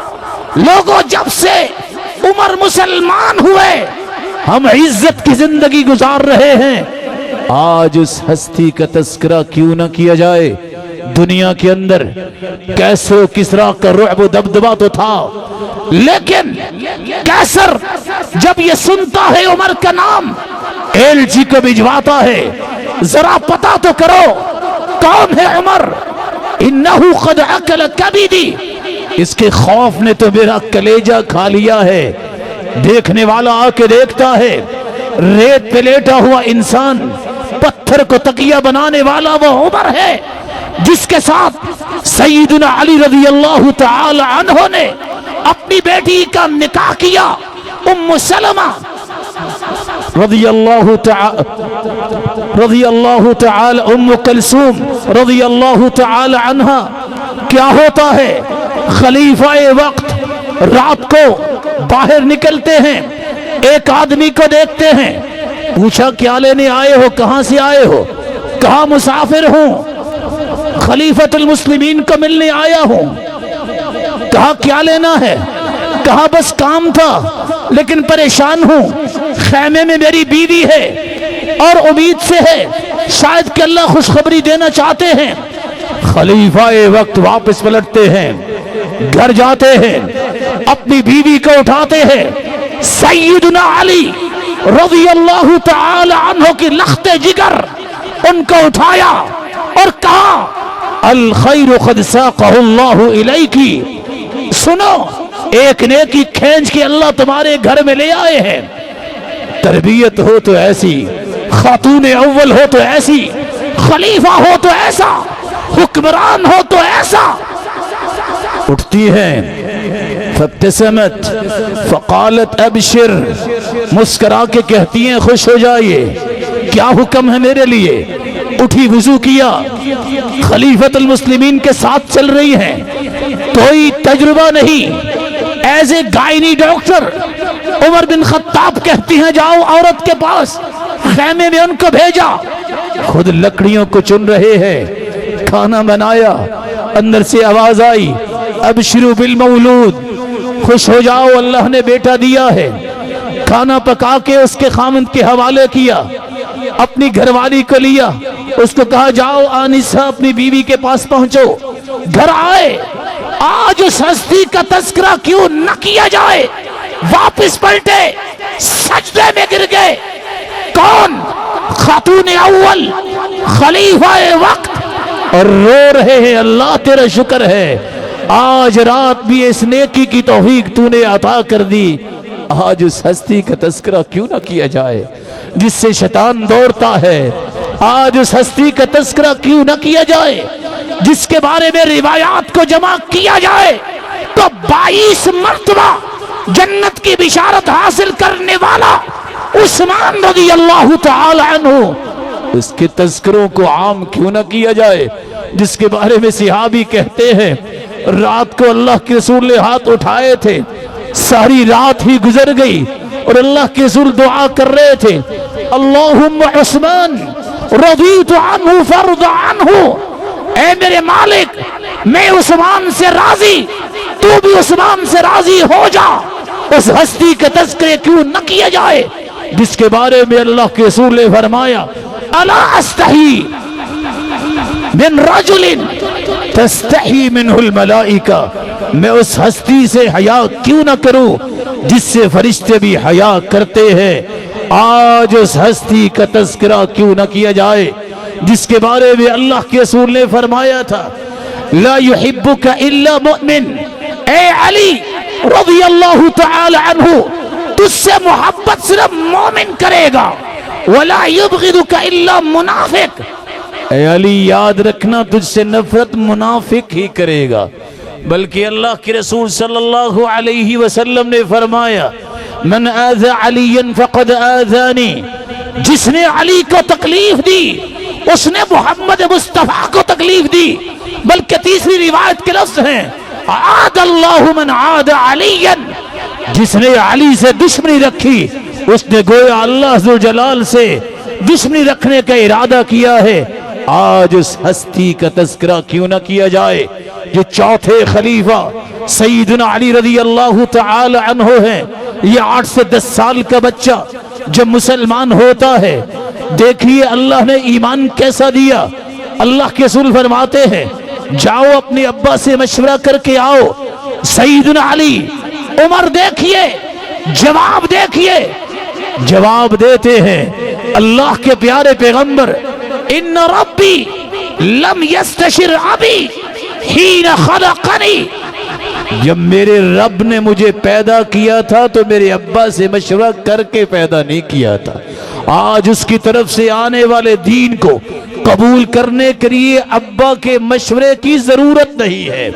لوگوں جب سے عمر مسلمان ہوئے ہم عزت کی زندگی گزار رہے ہیں۔ آج اس ہستی کا تذکرہ کیوں نہ کیا جائے؟ دنیا کے اندر کیسر و کسرا کا رعب و دبدبا تو تھا، لیکن کیسر جب یہ سنتا ہے عمر کا نام ایلچی کو بھجواتا ہے، ذرا پتا تو کرو کون ہے عمر، انہو قد اکل کبیدی، اس کے خوف نے تو میرا کلیجہ کھا لیا ہے۔ دیکھنے والا آ کے دیکھتا ہے ریت پہ لیٹا ہوا انسان، پتھر کو تکیہ بنانے والا وہ عمر ہے جس کے ساتھ سیدنا علی رضی اللہ تعالی عنہ نے اپنی بیٹی کا نکاح کیا، ام سلمہ رضی اللہ تعالی ام کلثوم رضی اللہ تعالی عنہ۔ کیا ہوتا ہے؟ خلیفہ وقت رات کو باہر نکلتے ہیں، ایک آدمی کو دیکھتے ہیں، پوچھا کیا لینے آئے ہو، کہاں سے آئے ہو؟ کہا مسافر ہوں، خلیفۃ المسلمین کو ملنے آیا ہوں۔ کہا کیا لینا ہے؟ کہا بس کام تھا لیکن پریشان ہوں، خیمے میں میری بیوی ہے اور امید سے ہے شاید کہ اللہ خوشخبری دینا چاہتے ہیں۔ خلیفہ وقت واپس پلٹتے ہیں، گھر جاتے ہیں، اپنی بیوی کو اٹھاتے ہیں، سیدنا علی رضی اللہ تعالی عنہ کی لخت جگر ان کو اٹھایا اور کہا الخیر قد ساقہ اللہ الیکی، سنو ایک نیکی کھینچ کے اللہ تمہارے گھر میں لے آئے ہیں، تربیت ہو تو ایسی، خاتون اول ہو تو ایسی، خلیفہ ہو تو ایسا، حکمران ہو تو ایسا۔ اٹھتی ہیں فابتسمت فقالت ابشر، مسکرا کے کہتی ہیں خوش ہو جائیے، کیا حکم ہے میرے لیے؟ اٹھی وضو کیا، خلیفۃ المسلمین کے ساتھ چل رہی ہیں، کوئی تجربہ نہیں، ایز اے گائنی ڈاکٹر عمر بن خطاب کہتی ہیں جاؤ عورت کے پاس، خیمے میں ان کو بھیجا، خود لکڑیوں کو چن رہے ہیں، کھانا بنایا، اندر سے آواز آئی ابشروا بالمولود، خوش ہو جاؤ اللہ نے بیٹا دیا ہے، کھانا پکا کے اس کے خامند کے حوالے کیا، اپنی گھر والی کو لیا، اس کو کہا جاؤ آنسہ اپنی بیوی کے پاس پہنچو، گھر آئے، آج اس ہستی کا تذکرہ کیوں نہ کیا جائے؟ واپس پلٹے، سجدے میں گر گئے، کون؟ خاتون اول، خلیفہ وقت، اور رو رہے ہیں اللہ تیرا شکر ہے آج رات بھی اس نیکی کی توفیق تو نے عطا کر دی، آج اس ہستی کا تذکرہ کیوں نہ کیا جائے جس سے شیطان دوڑتا ہے، آج اس ہستی کا تذکرہ کیوں نہ کیا جائے جس کے بارے میں روایات کو جمع کیا جائے تو 22 مرتبہ جنت کی بشارت حاصل کرنے والا عثمان رضی اللہ تعالی عنہ، اس کے تذکروں کو عام کیوں نہ کیا جائے جس کے بارے میں صحابی کہتے ہیں رات کو اللہ کے رسول نے ہاتھ اٹھائے تھے، ساری رات ہی گزر گئی اور اللہ کے رسول دعا کر رہے تھے اللہم عثمان رضیت عنہ فرض عنہ، اے میرے مالک میں عثمان سے راضی، تو بھی عثمان سے راضی ہو جا، اس ہستی کا تذکرہ کیوں نہ کیا جائے جس کے بارے میں اللہ کے رسول نے فرمایا الا استحی من رجل تستحی منہ الملائکہ، میں اس ہستی سے حیا کیوں نہ کروں جس سے فرشتے بھی حیا کرتے ہیں، آج اس ہستی کا تذکرہ کیوں نہ کیا جائے جس کے بارے میں اللہ کے رسول نے فرمایا تھا لا يحبک الا مؤمن، اے علی رضی اللہ تعالی عنہ تجھ سے محبت صرف مومن کرے گا، ولا يبغضک الا منافق، اے علی یاد رکھنا تجھ سے نفرت منافق ہی کرے گا، بلکہ اللہ کے رسول صلی اللہ علیہ وسلم نے فرمایا من آذى علیا فقد آذانی، جس نے علی کو تکلیف دی اس نے محمد مصطفیٰ کو تکلیف دی، بلکہ تیسری روایت کے لفظ ہیں عاد اللہ من عاد علیا، جس نے علی سے دشمنی رکھی اس نے گویا اللہ ذوالجلال سے دشمنی رکھنے کا ارادہ کیا ہے، آج اس ہستی کا تذکرہ کیوں نہ کیا جائے جو چوتھے خلیفہ سیدنا علی رضی اللہ تعالی عنہ ہیں، یہ 8 سے 10 سال کا بچہ جب مسلمان ہوتا ہے دیکھیے اللہ نے ایمان کیسا دیا، اللہ کے رسول فرماتے ہیں جاؤ اپنے ابا سے مشورہ کر کے آؤ، سیدنا علی عمر دیکھیے جواب دیتے ہیں اللہ کے پیارے پیغمبر ان ربی لم یستشر ابی حین خلقنی، جب میرے رب نے مجھے پیدا کیا تھا تو میرے ابا سے مشورہ کر کے پیدا نہیں کیا تھا، آج اس کی طرف سے آنے والے دین کو قبول کرنے کے لیے ابا کے مشورے کی ضرورت نہیں ہے،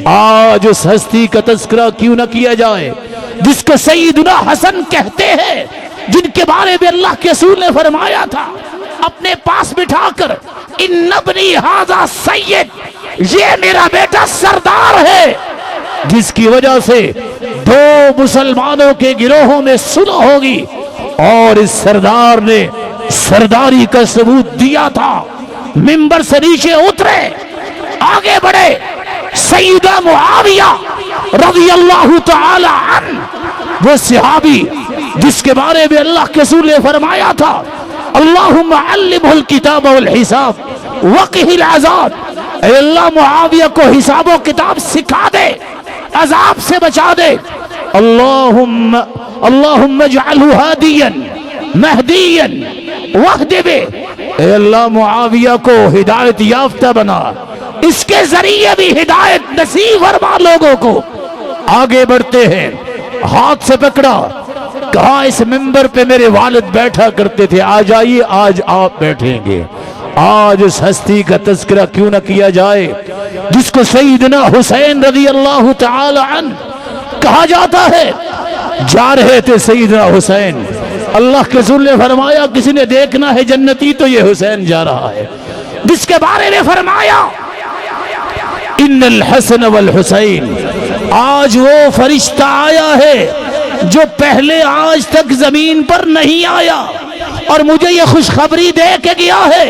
آج اس ہستی کا تذکرہ کیوں نہ کیا جائے جس کو سیدنا حسن کہتے ہیں، جن کے بارے میں اللہ کے رسول نے فرمایا تھا اپنے پاس بٹھا کر ان ابنی ھذا سید، یہ میرا بیٹا سردار ہے، جس کی وجہ سے 2 مسلمانوں کے گروہوں میں صلح ہوگی اور اس سردار نے سرداری کا ثبوت دیا تھا، منبر سے نیچے اترے آگے بڑھے، سیدہ معاویہ رضی اللہ تعالی عنہ وہ صحابی جس کے بارے میں اللہ کے رسول نے فرمایا تھا اللہم علمہ الکتاب والحساب وقہ العذاب، اے اللہ معاویہ کو حساب و کتاب سکھا دے، عذاب سے بچا دے. اللہم اجعلہ ہادیا مہدیا واہد بہ. اے اللہ معاویہ کو ہدایت یافتہ بنا، اس کے ذریعے بھی ہدایت نصیب فرما لوگوں کو. آگے بڑھتے ہیں، ہاتھ سے پکڑا، کہا اس منبر پہ میرے والد بیٹھا کرتے تھے، آ جائیے آج آپ بیٹھیں گے. آج اس ہستی کا تذکرہ کیوں نہ کیا جائے جس کو سیدنا حسین رضی اللہ تعالی عنہ کہا جاتا ہے. جا رہے تھے سیدنا حسین، اللہ کے رسول نے فرمایا کسی نے دیکھنا ہے جنتی تو یہ حسین جا رہا ہے، جس کے بارے میں فرمایا ان الحسن والحسین. آج وہ فرشتہ آیا ہے جو پہلے آج تک زمین پر نہیں آیا اور مجھے یہ خوشخبری دے کے گیا ہے.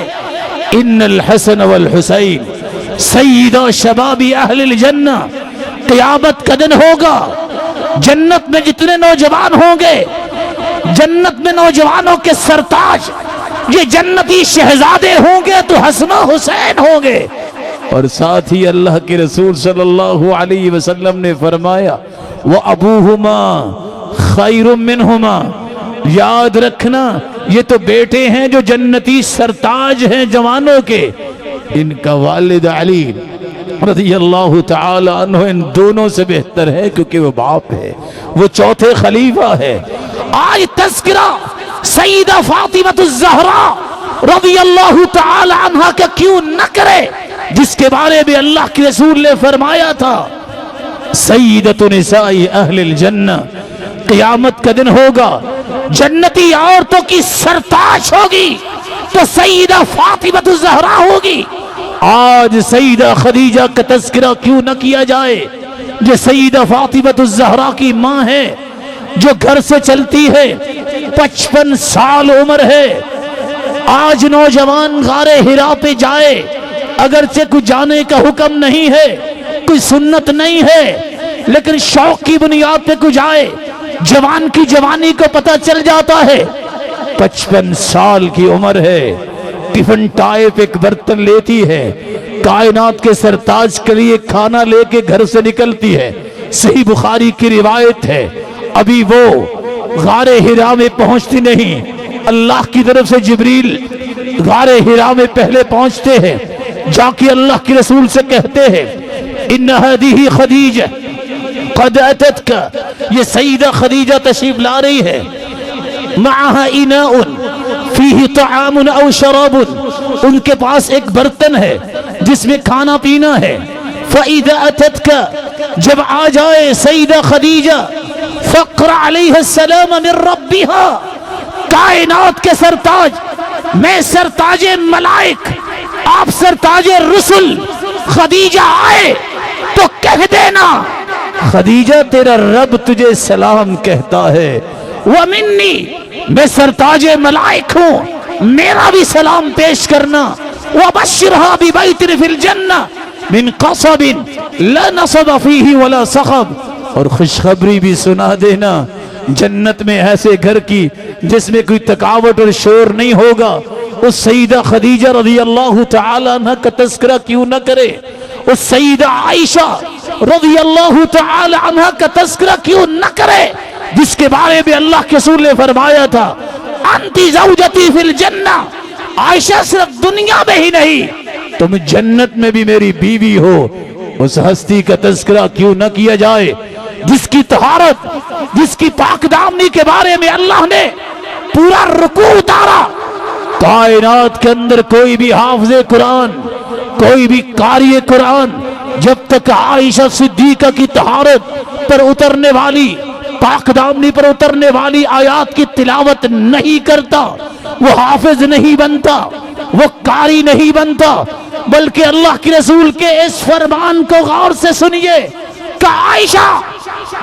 ان الحسن والحسین سیدہ شباب اہل الجنہ. قیامت کا دن ہوگا، جنت میں جتنے نوجوان ہوں گے، جنت میں نوجوانوں کے سرتاج یہ جنتی شہزادے ہوں گے تو حسن و حسین ہوں گے. اور ساتھ ہی اللہ کے رسول صلی اللہ علیہ وسلم نے فرمایا وَأَبُوهُمَا خَيْرٌ مِّنْهُمَا. یاد رکھنا یہ تو بیٹے ہیں جو جنتی سرتاج ہیں جوانوں کے، ان کا والد علی رضی اللہ تعالی عنہ ان دونوں سے بہتر ہے کیونکہ وہ باپ ہے، وہ چوتھے خلیفہ ہے. آج تذکرہ سیدہ فاطمہ الزہرا رضی اللہ تعالی عنہ کا کیوں نہ کرے جس کے بارے میں اللہ کے رسول نے فرمایا تھا سیدۃ نساء اہل الجنہ. قیامت کا دن ہوگا، جنتی عورتوں کی سرتاج ہوگی تو سیدہ فاطمہ الزہرا ہوگی. آج سیدہ خدیجہ کا تذکرہ کیوں نہ کیا جائے جو سیدہ فاطمہ الزہرا کی ماں ہے، جو گھر سے چلتی ہے، 55 سال عمر ہے. آج نوجوان غار حرا پہ جائے، اگرچہ کوئی جانے کا حکم نہیں ہے، کوئی سنت نہیں ہے، لیکن شوق کی بنیاد پہ کوئی جائے، جوان کی جوانی کو پتہ چل جاتا ہے. 55 سال کی عمر ہے، ٹفن ٹائپ ایک برتن لیتی ہے، کائنات کے سرتاج کے لیے کھانا لے کے گھر سے نکلتی ہے. صحیح بخاری کی روایت ہے ابھی وہ غار حرا میں پہنچتی نہیں، اللہ کی طرف سے جبریل غار حرا میں پہلے پہنچتے ہیں، جا کے اللہ کے رسول سے کہتے ہیں ان هذه خدیجہ قد اتتک. یہ سیدہ خدیجہ تشریف لا رہی ہے، معها اناء فیہ طعام او شراب. ان کے پاس ایک برتن ہے جس میں کھانا پینا ہے. فاذا اتتک، جب آ جائے سیدہ خدیجہ، فقرأ علیہ السلام من ربها. کائنات کے سرتاج، میں سرتاج ملائک، آپ سرتاج رسل، خدیجہ آئے تو کہہ دینا خدیجہ تیرا رب تجھے سلام کہتا ہے. ومنی، میں سرتاج ملائک ہوں، میرا بھی سلام پیش کرنا. وبشرها ببیت فی الجنہ من قصب لا نصب فیہ ولا صخب. اور خوشخبری بھی سنا دینا جنت میں ایسے گھر کی جس میں کوئی تکاوٹ اور شور نہیں ہوگا. اس سیدہ خدیجہ رضی اللہ تعالی عنہ کا تذکرہ کیوں نہ کرے؟ اس سیدہ عائشہ رضی اللہ تعالی عنہ کا تذکرہ کیوں نہ کرے جس کے بارے میں اللہ کے رسول نے فرمایا تھا انتی زوجتی فی الجنہ. عائشہ صرف دنیا میں ہی نہیں، تم جنت میں بھی میری بیوی ہو. اس ہستی کا تذکرہ کیوں نہ کیا جائے جس کی طہارت، جس کی پاک دامنی کے بارے میں اللہ نے پورا رکوع اتارا. کائنات کے اندر کوئی بھی حافظ قرآن، کوئی بھی قاری قرآن جب تک عائشہ صدیقہ کی طہارت پر اترنے والی، پاک دامنی پر اترنے والی آیات کی تلاوت نہیں کرتا وہ حافظ نہیں بنتا، وہ قاری نہیں بنتا. بلکہ اللہ کے رسول کے اس فرمان کو غور سے سنیے کہ عائشہ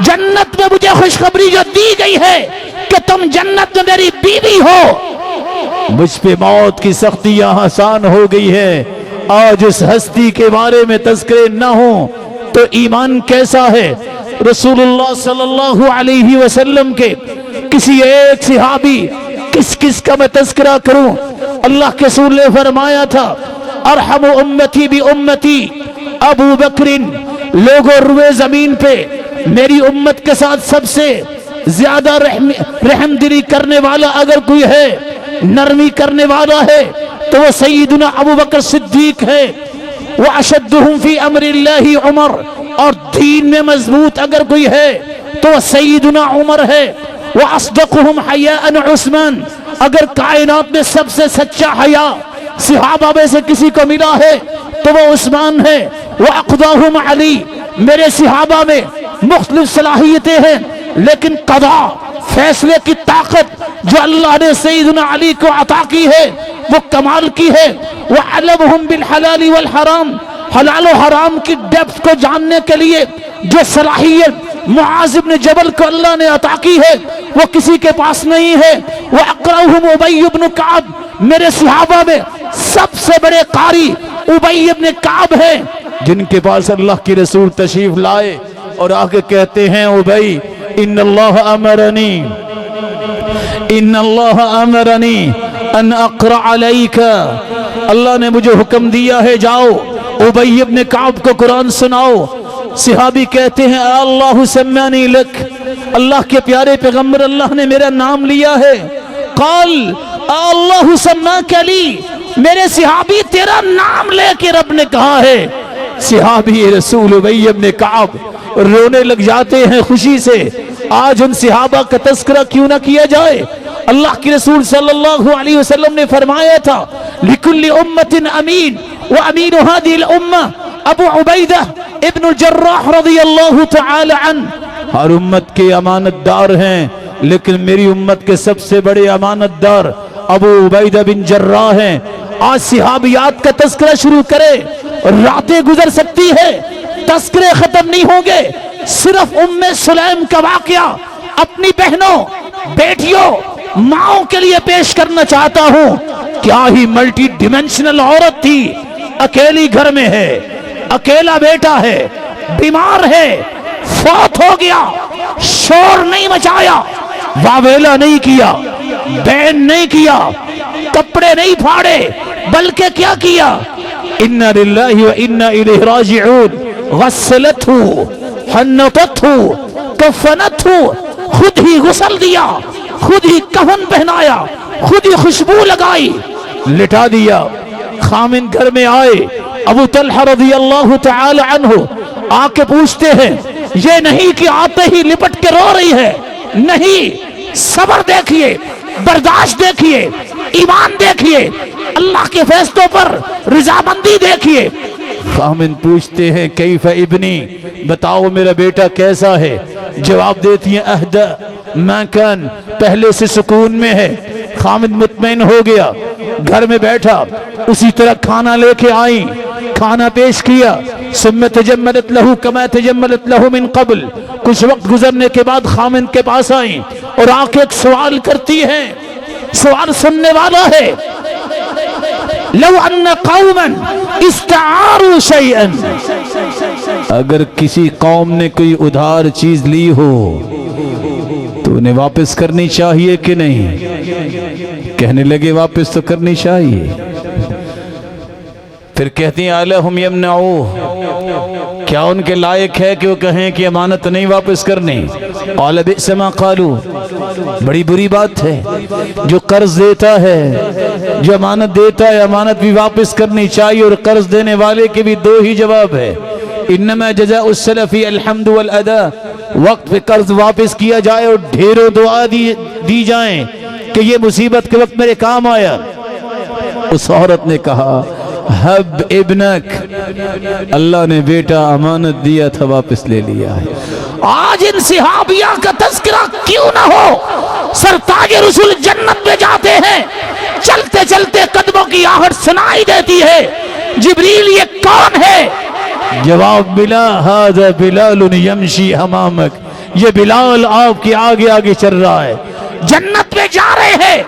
جنت میں مجھے خوشخبری جو دی گئی ہے کہ تم جنت میں میری بیوی ہو. مجھ پہ موت کی سختیاں آسان ہو گئی ہے. آج اس ہستی کے بارے میں تذکرے نہ ہوں تو ایمان کیسا ہے؟ رسول اللہ صلی اللہ علیہ وسلم کے کسی ایک صحابی، کس کا میں تذکرہ کروں؟ اللہ کے رسول نے فرمایا تھا ارحم امتی بی امتی ابو بکر لوگوں روئے زمین پہ میری امت کے ساتھ سب سے زیادہ رحم دلی کرنے والا اگر کوئی ہے، نرمی کرنے والا ہے، تو وہ سیدنا ابو بکر صدیق ہے۔ وَأَشَدُّهُمْ فِي أَمْرِ اللَّهِ عمر، اور دین میں مضبوط اگر کوئی ہے تو وہ سیدنا عمر ہے۔ وَأَصْدَقُهُمْ حَيَاءً عثمان، اگر کائنات میں سب سے سچا حیا صحابہ میں سے کسی کو ملا ہے تو وہ عثمان ہے۔ وَأَقْضَاهُمْ علی، میرے صحابہ میں مختلف صلاحیتیں ہیں لیکن قضا فیصلے کی طاقت جو اللہ نے سیدنا علی کو عطا کی ہے وہ کمال کی ہے۔ وَعَلَمُهُمْ بِالْحَلَالِ وَالْحَرَامِ، حلال و حرام کی ڈیپتھ کو جاننے کے لیے جو صلاحیت معاذ بن جبل کو اللہ نے عطا کی ہے وہ کسی کے پاس نہیں ہے۔ وَأَقْرَأُهُمْ أُبَيُّ بْنُ كَعْبٍ، میرے صحابہ میں سب سے بڑے قاری ابی بن کعب ہیں، جن کے پاس اللہ کی رسول تشریف لائے اور آ کے کہتے ہیں ابی ان اللہ امرنی ان اقرأ علیک، اللہ نے مجھے حکم دیا ہے جاؤ ابی بن کعب کو قرآن سناؤ۔ صحابی کہتے ہیں اللہ سمعنی لک، اللہ کے پیارے پیغمبر اللہ نے میرا نام لیا ہے۔ قال اللہ سمعک لی، میرے صحابی تیرا نام لے کے رب نے کہا ہے۔ صحابی رسول ابی بن کعب رونے لگ جاتے ہیں خوشی سے۔ آج ان صحابہ کا تذکرہ کیوں نہ کیا جائے؟ اللہ کی رسول صلی اللہ علیہ وسلم نے فرمایا تھا لِكُلِّ أُمَّةٍ أَمِينٌ وَأَمِينُ هَذِهِ الْأُمَّةِ ابو عبیدہ ابن الجراح رضی اللہ تعالی عنہ، ہر امت کے امانت دار ہیں لیکن میری امت کے سب سے بڑے امانت دار ابو عبیدہ بن جراح ہیں۔ آج صحابیات کا تذکرہ شروع کرے، راتیں گزر سکتی ہے، تذکرے ختم نہیں ہوں گے۔ صرف ام سلیم کا واقعہ اپنی بہنوں، بیٹیوں، ماؤں کے لیے پیش کرنا چاہتا ہوں۔ کیا ہی ملٹی ڈیمینشنل عورت تھی، اکیلی گھر میں ہے، اکیلا بیٹا ہے، بیمار ہے، فوت ہو گیا، شور نہیں مچایا، واویلا نہیں کیا، بین نہیں کیا، کپڑے نہیں پھاڑے، بلکہ کیا کیا؟ اِنَّا لِلَّهِ وَإِنَّا إِلَيْهِ رَاجِعُونَ، غسلته، حنطته، کفنته، خود ہی غسل دیا، خود ہی کفن پہنایا، خود ہی خوشبو لگائی، لٹا دیا۔ خامن گھر میں آئے، ابو طلحہ رضی اللہ تعالی عنہ آ کے پوچھتے ہیں، یہ نہیں کہ آتے ہی لپٹ کے رو رہی ہے، نہیں، صبر دیکھیے، برداشت دیکھیے، ایمان دیکھیے، اللہ کے فیصلوں پر رضامندی دیکھیے۔ خامن پوچھتے ہیں کیف ابنی، بتاؤ میرا بیٹا کیسا ہے؟ جواب دیتی ہیں اہدہ ما کان، پہلے سے سکون میں ہے۔ خامن مطمئن ہو گیا، گھر میں بیٹھا، اسی طرح کھانا لے کے آئیں، کھانا پیش کیا۔ ثم تجملت له كما تجملت له من قبل، کچھ وقت گزرنے کے بعد خامن کے پاس آئیں اور آ کے ایک سوال کرتی ہیں، سوال سننے والا ہے، لو ان قوما استعاروا شيئا، اگر کسی قوم نے کوئی ادھار چیز لی ہو تو انہیں واپس کرنی چاہیے کہ نہیں؟ کہنے لگے واپس تو کرنی چاہیے۔ پھر کہتی ہیں الہم یمنعوہ، کیا ان کے لائق ہے کہ وہ کہیں کہ امانت نہیں واپس کرنی؟ قال بئس ما قالوا، بڑی بری بات ہے، جو قرض دیتا ہے، جو امانت دیتا ہے، امانت بھی واپس کرنی چاہیے، اور قرض دینے والے کے بھی دو ہی جواب ہے، انما جزاء السلف الحمد والادا، وقت پہ قرض واپس کیا جائے اور ڈھیروں دعا دی جائیں کہ یہ مصیبت کے وقت میرے کام آیا۔ اس عورت نے کہا حب ابنک، اللہ نے بیٹا امانت دیا تھا واپس لے لیا ہے۔ آج ان صحابیہ کا تذکرہ کیوں نہ ہو؟ سرتاج رسول جنت میں جاتے ہیں، چلتے چلتے قدموں کی آہٹ سنائی دیتی ہے، جبریل یہ کون ہے؟ جواب ملا ھذا بلال یمشی امامک، یہ بلال آپ کے آگے آگے چل رہا ہے۔ جنت میں جا رہے ہیں،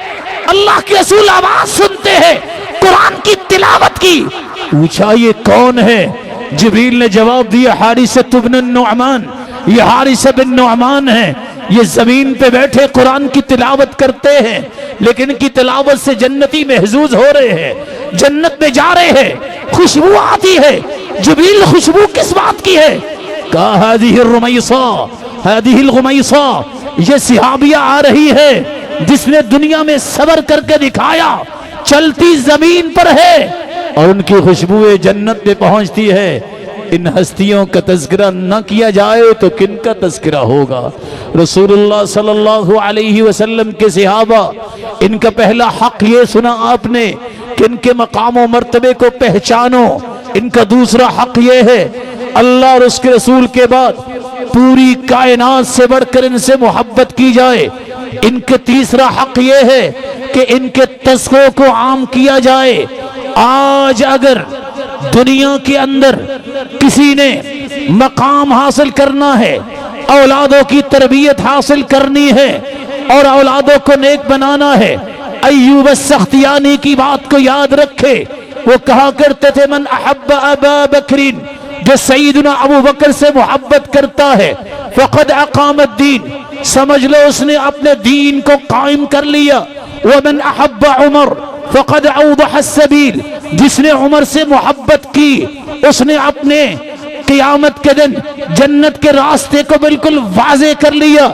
اللہ کے رسول آواز سنتے ہیں، قرآن کی تلاوت کی۔ پوچھا یہ کون ہے؟ جبریل نے جواب دیا حارثہ بن النعمان، یہ حارثہ بن نعمان ہیں، یہ زمین پہ بیٹھے قرآن کی تلاوت کرتے ہیں، لیکن ان کی تلاوت سے جنتی محظوظ ہو رہے ہیں، جنت میں جا رہے ہیں، خوشبو آتی ہے، جبریل خوشبو کس بات کی ہے؟ کہا ہذہ الرمیصہ ہذہ الغمیصہ، یہ صحابیہ آ رہی ہے جس نے دنیا میں صبر کر کے دکھایا، چلتی زمین پر ہے اور ان کی خوشبو جنت میں پہنچتی ہے۔ ان ہستیوں کا تذکرہ نہ کیا جائے تو کن کا تذکرہ ہوگا؟ رسول اللہ صلی اللہ علیہ وسلم کے صحابہ، ان کا پہلا حق یہ سنا آپ نے کہ ان کے مقام و مرتبے کو پہچانو۔ ان کا دوسرا حق یہ ہے اللہ اور اس کے رسول کے بعد پوری کائنات سے بڑھ کر ان سے محبت کی جائے۔ ان کا تیسرا حق یہ ہے کہ ان کے تذکروں کو عام کیا جائے۔ آج اگر دنیا کے اندر کسی نے مقام حاصل کرنا ہے، اولادوں کی تربیت حاصل کرنی ہے اور اولادوں کو نیک بنانا ہے، ایوب السختیانی کی بات کو یاد رکھے۔ وہ کہا کرتے تھے من احب ابا بکرین، جو سیدنا ابو بکر سے محبت کرتا ہے فقد اقام الدین، سمجھ لو اس نے اپنے دین کو قائم کر لیا۔ ومن احب عمر فقد اوضح السبیل، جس نے عمر سے محبت کی اس نے اپنے قیامت کے دن جنت کے راستے کو بالکل واضح کر لیا۔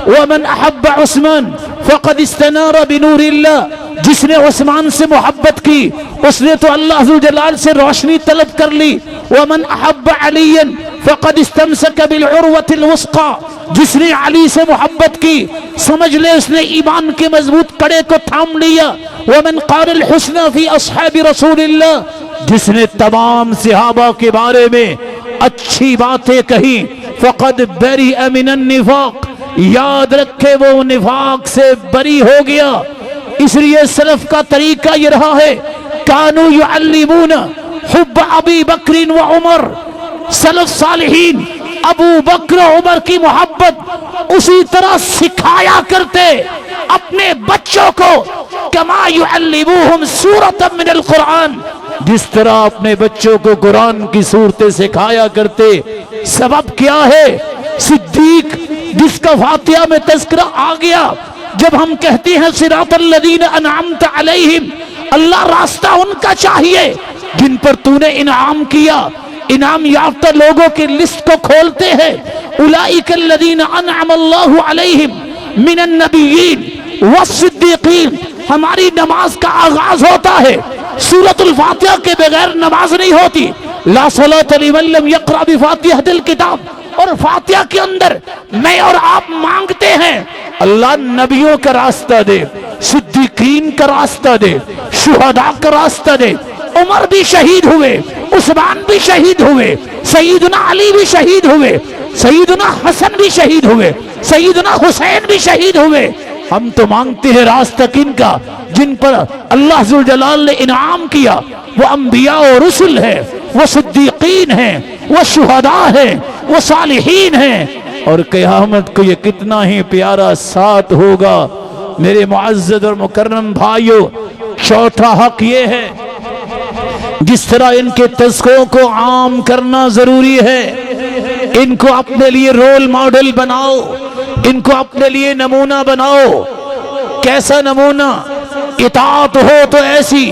ومن احب عثمان فقد استنار بنور اللہ، جس نے عثمان سے محبت کی اس نے تو اللہ ذوالجلال سے روشنی طلب کر لی۔ ومن احب علی فقد استمسک بالعروۃ الوثقی، جس نے علی سے محبت کی سمجھ لے اس نے ایمان کے مضبوط کڑے کو تھام لیا۔ ومن قال الحسنى فی اصحاب رسول اللہ، جس نے تمام صحابہ کے بارے میں اچھی باتیں کہی فقد بریء من النفاق، یاد رکھے وہ نفاق سے بری ہو گیا۔ اس لیے سلف کا طریقہ یہ رہا ہے کانوا یعلمون حب ابی بکر و عمر، سلف صالحین ابو بکر و عمر کی محبت اسی طرح سکھایا کرتے اپنے بچوں کو، کما یعلموہم سورۃ من القرآن، جس طرح اپنے بچوں کو قرآن کی صورتیں سکھایا کرتے۔ سبب کیا ہے؟ صدیق جس کا فاتحہ میں تذکرہ آ گیا، جب ہم کہتے ہیں صراط الذین انعمت علیہم، اللہ راستہ ان کا چاہیے جن پر تو نے انعام کیا۔ انعام یافتہ لوگوں کی لسٹ کو کھولتے ہیں، اولئک الذین انعم اللہ علیہم من النبیین والصدیقین۔ ہماری نماز کا آغاز ہوتا ہے سورۃ الفاتحہ کے بغیر نماز نہیں ہوتی۔ لا صلاۃ لمن لم یقرأ بفاتحۃ الکتاب، اور فاتحہ کے اندر میں اور آپ مانگتے ہیں اللہ نبیوں کا راستہ دے، صدیقین کا راستہ دے، شہداء کا راستہ دے۔ عمر بھی شہید ہوئے، عثمان بھی شہید ہوئے، سیدنا علی بھی شہید ہوئے، سیدنا حسن بھی شہید ہوئے، سیدنا حسین بھی شہید ہوئے۔ ہم تو مانگتے ہیں راستہ کن کا؟ جن پر اللہ ذوالجلال نے انعام کیا، وہ انبیاء و رسل ہیں، وہ صدیقین ہیں، وہ شہداء ہیں، وہ صالحین ہیں۔ اور قیامت کو یہ کتنا ہی پیارا ساتھ ہوگا۔ میرے معزز اور مکرم بھائیوں، چوتھا حق یہ ہے جس طرح ان کے تذکروں کو عام کرنا ضروری ہے، ان کو اپنے لیے رول ماڈل بناؤ، ان کو اپنے لیے نمونہ بناؤ۔ کیسا نمونہ؟ اطاعت ہو تو ایسی۔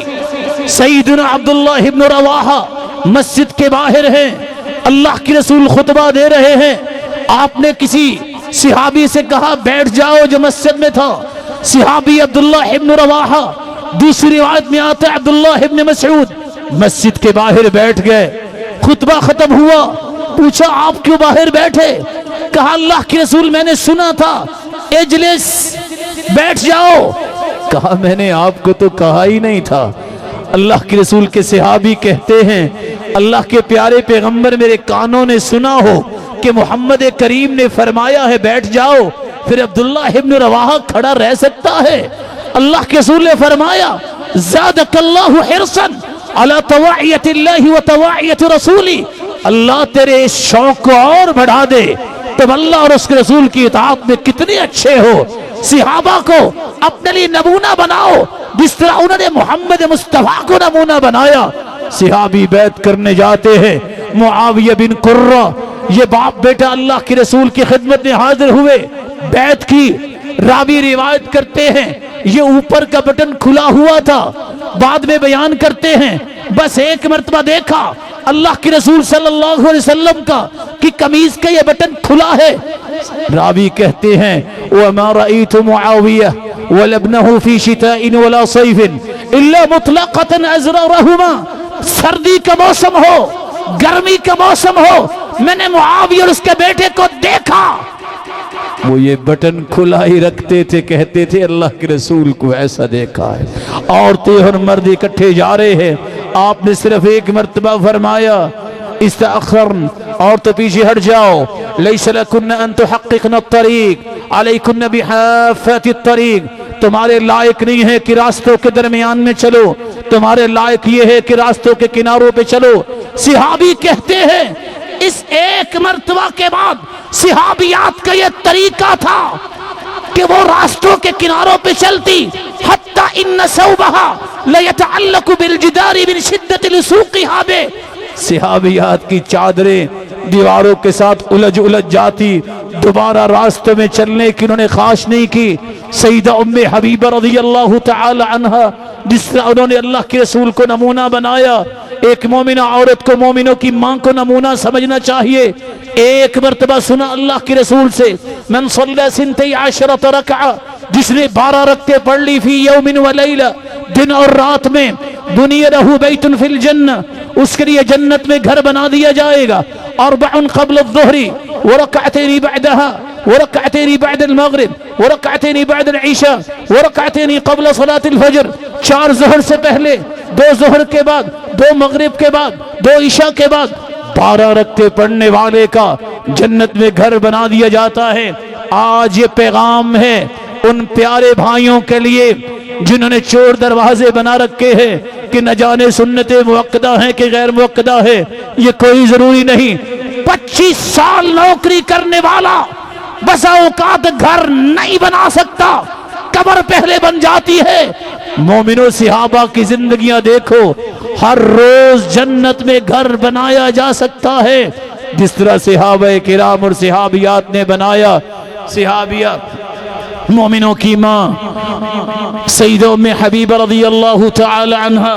سیدنا عبداللہ ابن رواحہ مسجد کے باہر ہیں، اللہ کے رسول خطبہ دے رہے ہیں، آپ نے کسی صحابی سے کہا بیٹھ جاؤ جو مسجد میں تھا، صحابی عبداللہ ابن رواحہ، دوسری روایت میں آتا ہے عبداللہ ابن مسعود، مسجد کے باہر بیٹھ گئے۔ خطبہ ختم ہوا، پوچھا آپ کیوں باہر بیٹھے؟ کہا اللہ کے رسول میں نے سنا تھا اجلس، بیٹھ جاؤ۔ کہا میں نے آپ کو تو کہا ہی نہیں تھا۔ اللہ کے رسول کے صحابی کہتے ہیں اللہ کے پیارے پیغمبر میرے کانوں نے سنا ہو کہ محمد کریم نے فرمایا ہے بیٹھ جاؤ، پھر عبداللہ ابن رواحہ کھڑا رہ سکتا ہے؟ اللہ کے رسول نے فرمایا زادک اللہ حرصا علی طواعیت اللہ و طواعیت رسولی، اللہ تیرے اس شوق کو اور بڑھا دے، تم اللہ اور اس کے رسول کی اطاعت میں کتنے اچھے ہو۔ صحابہ کو اپنے لیے نمونہ بناؤ جس طرح انہوں نے محمد مصطفیٰ کو نمونہ بنایا۔ صحابی بیعت کرنے جاتے ہیں، معاویہ بن قرہ، یہ باپ بیٹا اللہ کے رسول کی خدمت میں حاضر ہوئے، بیعت کی۔ راوی روایت کرتے ہیں یہ اوپر کا بٹن کھلا ہوا تھا، بعد میں بیان کرتے ہیں بس ایک مرتبہ دیکھا اللہ کے رسول صلی اللہ علیہ وسلم کا کہ قمیض کا یہ بٹن کھلا ہے. راوی کہتے ہیں وَمَا رَأَيْتُ مُعَاوِيَةَ وَلَبْنَهُ فِي شِتَاءٍ وَلَا صَيْفٍ إِلَّا مُطْلَقَةً أَزْرَارَهُمَا. سردی کا موسم ہو, گرمی کا موسم ہو, میں نے معاویہ اور اس کے بیٹے کو دیکھا وہ یہ بٹن کھلا ہی رکھتے تھے, کہتے تھے اللہ کے رسول کو ایسا دیکھا ہے. عورتیں اور مرد اکٹھے جا رہے ہیں, آپ نے صرف ایک مرتبہ فرمایا استأخرن, عورتیں پیچھے ہٹ جاؤ, لیس لکن ان تحققن الطریق علیکن بحافات الطریق, تمہارے لائق نہیں ہے کہ راستوں کے درمیان میں چلو, تمہارے لائق یہ ہے کہ راستوں کے کناروں پہ چلو. صحابی کہتے ہیں اس ایک مرتبہ کے بعد صحابیات کا یہ طریقہ تھا کہ وہ راستوں کے کناروں پہ چلتی. حتی ان ثوبها لیتعلق بالجدار من شدت لسوقها بے, صحابیات کی چادریں دیواروں کے ساتھ الجھ جاتی, دوبارہ راستے میں چلنے کی انہوں نے خواہش نہیں کی. سیدہ ام حبیبہ رضی اللہ تعالی عنہا جس طرح انہوں نے اللہ کے رسول کو نمونہ بنایا, ایک مومنہ عورت کو مومنوں کی ماں کو نمونہ سمجھنا چاہیے. ایک مرتبہ سنا اللہ کے رسول سے من صلی 12 رکعہ, جس نے 12 رکعتیں پڑھ لی فی یوم و لیلہ, دن اور رات میں, بنی لہ بیت فی الجنہ, اس کے لیے جنت میں گھر بنا دیا جائے گا. 4 قبل الظہر ورکعتین بعدہا ورکعتین بعد المغرب ورکعتین بعد العشاء ورکعتین قبل صلاة الفجر, 4 ظہر سے پہلے, 2 ظہر کے بعد, 2 مغرب کے بعد, 2 عشاء کے بعد, 12 رکعتیں پڑھنے والے کا جنت میں گھر بنا دیا جاتا ہے. آج یہ پیغام ہے ان پیارے بھائیوں کے لیے جنہوں نے چور دروازے بنا رکھے ہیں کہ نہ جانے سنتیں موقدہ ہیں کہ غیر موقدہ ہے, یہ کوئی ضروری نہیں. 25 سال نوکری کرنے والا بسا اوقات گھر نہیں بنا سکتا, قبر پہلے بن جاتی ہے. مومنوں صحابہ کی زندگیاں دیکھو, ہر روز جنت میں گھر بنایا جا سکتا ہے جس طرح صحابہ کرام اور صحابیات نے بنایا. صحابیات مومنوں کی ماں سیدہ ام حبیبہ رضی اللہ تعالی عنہا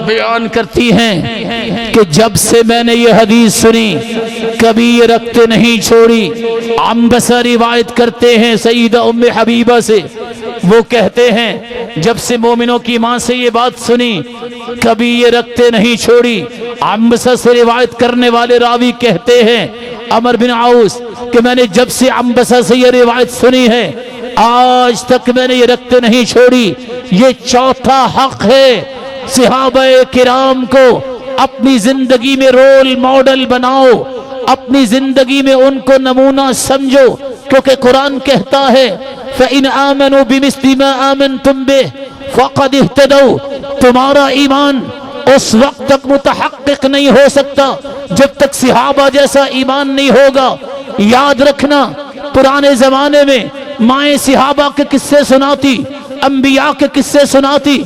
بیان کرتی ہیں کہ جب سے میں نے یہ حدیث سنی کبھی یہ رکھتے نہیں چھوڑی. عنبسہ روایت کرتے ہیں سیدہ ام حبیبہ سے, وہ کہتے ہیں جب سے مومنوں کی ماں سے یہ بات سنی کبھی یہ رکھتے نہیں چھوڑی. عنبسہ سے روایت کرنے والے راوی کہتے ہیں عمر بن عوس کہ میں نے جب سے عنبسہ سے یہ روایت سنی ہے آج تک میں نے یہ رکھتے نہیں چھوڑی. یہ چوتھا حق ہے, صحابہ کرام کو اپنی زندگی میں رول ماڈل بناؤ, اپنی زندگی میں ان کو نمونہ سمجھو, کیونکہ قرآن کہتا ہے فَإِنْ آمَنُوا بِمِثْلِ مَا آمَنْتُمْ بِهِ فَقَدْ اهْتَدَوْا. تمہارا ایمان اس وقت تک متحقق نہیں ہو سکتا جب تک صحابہ جیسا ایمان نہیں ہوگا. یاد رکھنا پرانے زمانے میں مائیں صحابہ کے قصے سناتی, انبیاء کے قصے سناتی,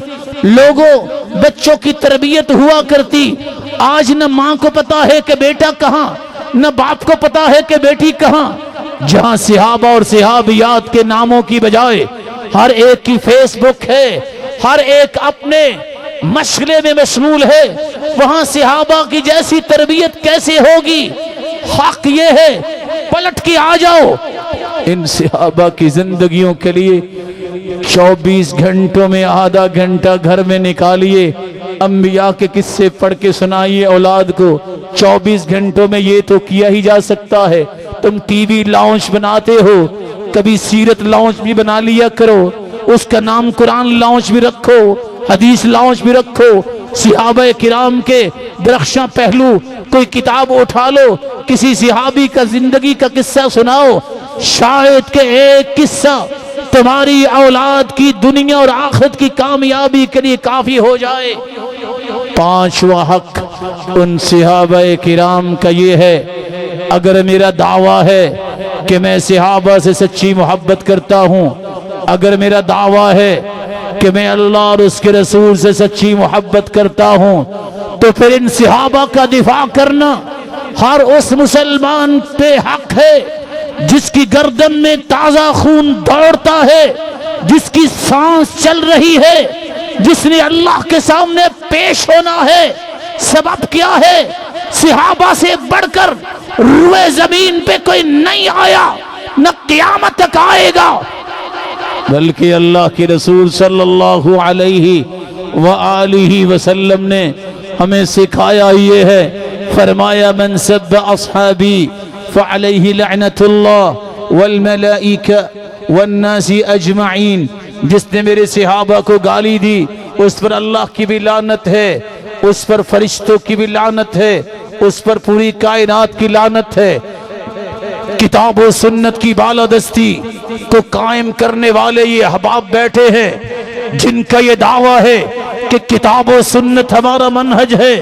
لوگوں بچوں کی تربیت ہوا کرتی. آج نہ ماں کو پتا ہے کہ بیٹا کہاں, نہ باپ کو پتا ہے کہ بیٹی کہاں. جہاں صحابہ اور صحابیات کے ناموں کی بجائے ہر ایک کی فیس بک ہے, ہر ایک اپنے مشغلے میں مشغول ہے, وہاں صحابہ کی جیسی تربیت کیسے ہوگی؟ حق یہ ہے پلٹ کے آ جاؤ. ان صحابہ کی زندگیوں کے لیے 24 گھنٹوں میں آدھا گھنٹہ گھر میں نکالیے, انبیاء کے قصے پڑھ کے سنائیے اولاد کو. 24 گھنٹوں میں یہ تو کیا ہی جا سکتا ہے. تم ٹی وی لاؤنج بناتے ہو, کبھی سیرت لاؤنج بھی بنا لیا کرو, اس کا نام قرآن لاؤنج بھی رکھو, حدیث لاؤنج بھی رکھو. صحابہ کرام کے درخشاں پہلو کوئی کتاب اٹھا لو, کسی صحابی کا زندگی کا قصہ سناؤ, شاید کہ ایک قصہ تمہاری اولاد کی دنیا اور آخرت کی کامیابی کے لیے کافی ہو جائے. 5واں حق ان صحابہ کرام کا یہ ہے, اگر میرا دعویٰ ہے کہ میں صحابہ سے سچی محبت کرتا ہوں, اگر میرا دعویٰ ہے کہ میں اللہ اور اس کے رسول سے سچی محبت کرتا ہوں, تو پھر ان صحابہ کا دفاع کرنا ہر اس مسلمان پہ حق ہے جس کی گردن میں تازہ خون دوڑتا ہے, جس کی سانس چل رہی ہے, جس نے اللہ کے سامنے پیش ہونا ہے. سبب کیا ہے؟ صحابہ سے بڑھ کر روئے زمین پہ کوئی نہیں آیا، نہ قیامت تک آئے گا، بلکہ اللہ کے رسول صلی اللہ علیہ وآلہ وسلم نے ہمیں سکھایا یہ ہے، فرمایا من سب اصحابی فعلیہ لعنت اللہ والملائکہ والناس اجمعین، جس نے میرے صحابہ کو گالی دی اس پر اللہ کی بھی لعنت ہے، اس پر فرشتوں کی بھی لعنت ہے، اس پر پوری کائنات کی لعنت ہے۔ کتاب و سنت کی بالادستی کو قائم کرنے والے یہ احباب بیٹھے ہیں جن کا یہ دعویٰ ہے کہ کتاب و سنت ہمارا منہج ہے،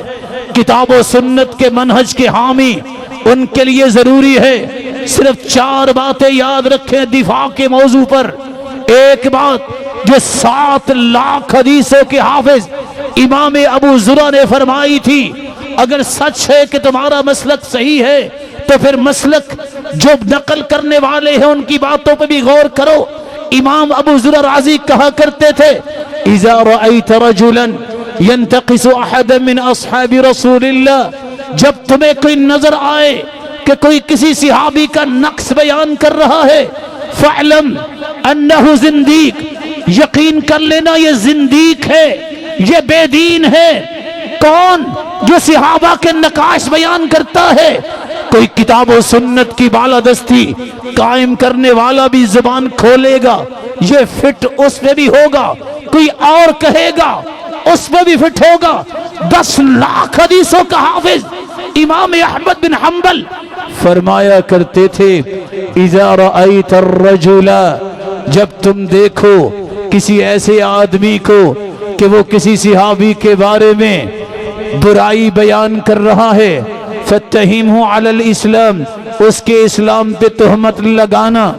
کتاب و سنت کے منہج کے حامی ان کے لیے ضروری ہے صرف 4 باتیں یاد رکھیں دفاع کے موضوع پر۔ ایک بات جو 7 لاکھ حدیثوں کے حافظ امام ابو زرع نے فرمائی تھی، اگر سچ ہے کہ تمہارا مسلک صحیح ہے تو پھر مسلک جو نقل کرنے والے ہیں ان کی باتوں پہ بھی غور کرو۔ امام ابو زرع رازی کہا کرتے تھے اذا رأیت رجلا ينتقص احدا من اصحاب رسول اللہ، جب تمہیں کوئی نظر آئے کہ کوئی کسی صحابی کا نقص بیان کر رہا ہے، فاعلم انہ زندیق، یقین کر لینا یہ زندیق ہے، یہ بے دین ہے۔ کون؟ جو صحابہ کے نقائص بیان کرتا ہے۔ کوئی کتاب و سنت کی بالادستی قائم کرنے والا بھی زبان کھولے گا، یہ فٹ اس پہ بھی ہوگا، کوئی اور کہے گا اس پہ بھی فٹ ہوگا۔ 10 لاکھ حدیثوں کا حافظ امام احمد بن حنبل فرمایا کرتے تھے اذا رأیت الرجل، جب تم دیکھو کسی ایسے آدمی کو کہ وہ کسی صحابی کے بارے میں برائی بیان کر رہا ہے، فتہمہ علی الاسلام، اس کے اسلام پہ تہمت لگانا۔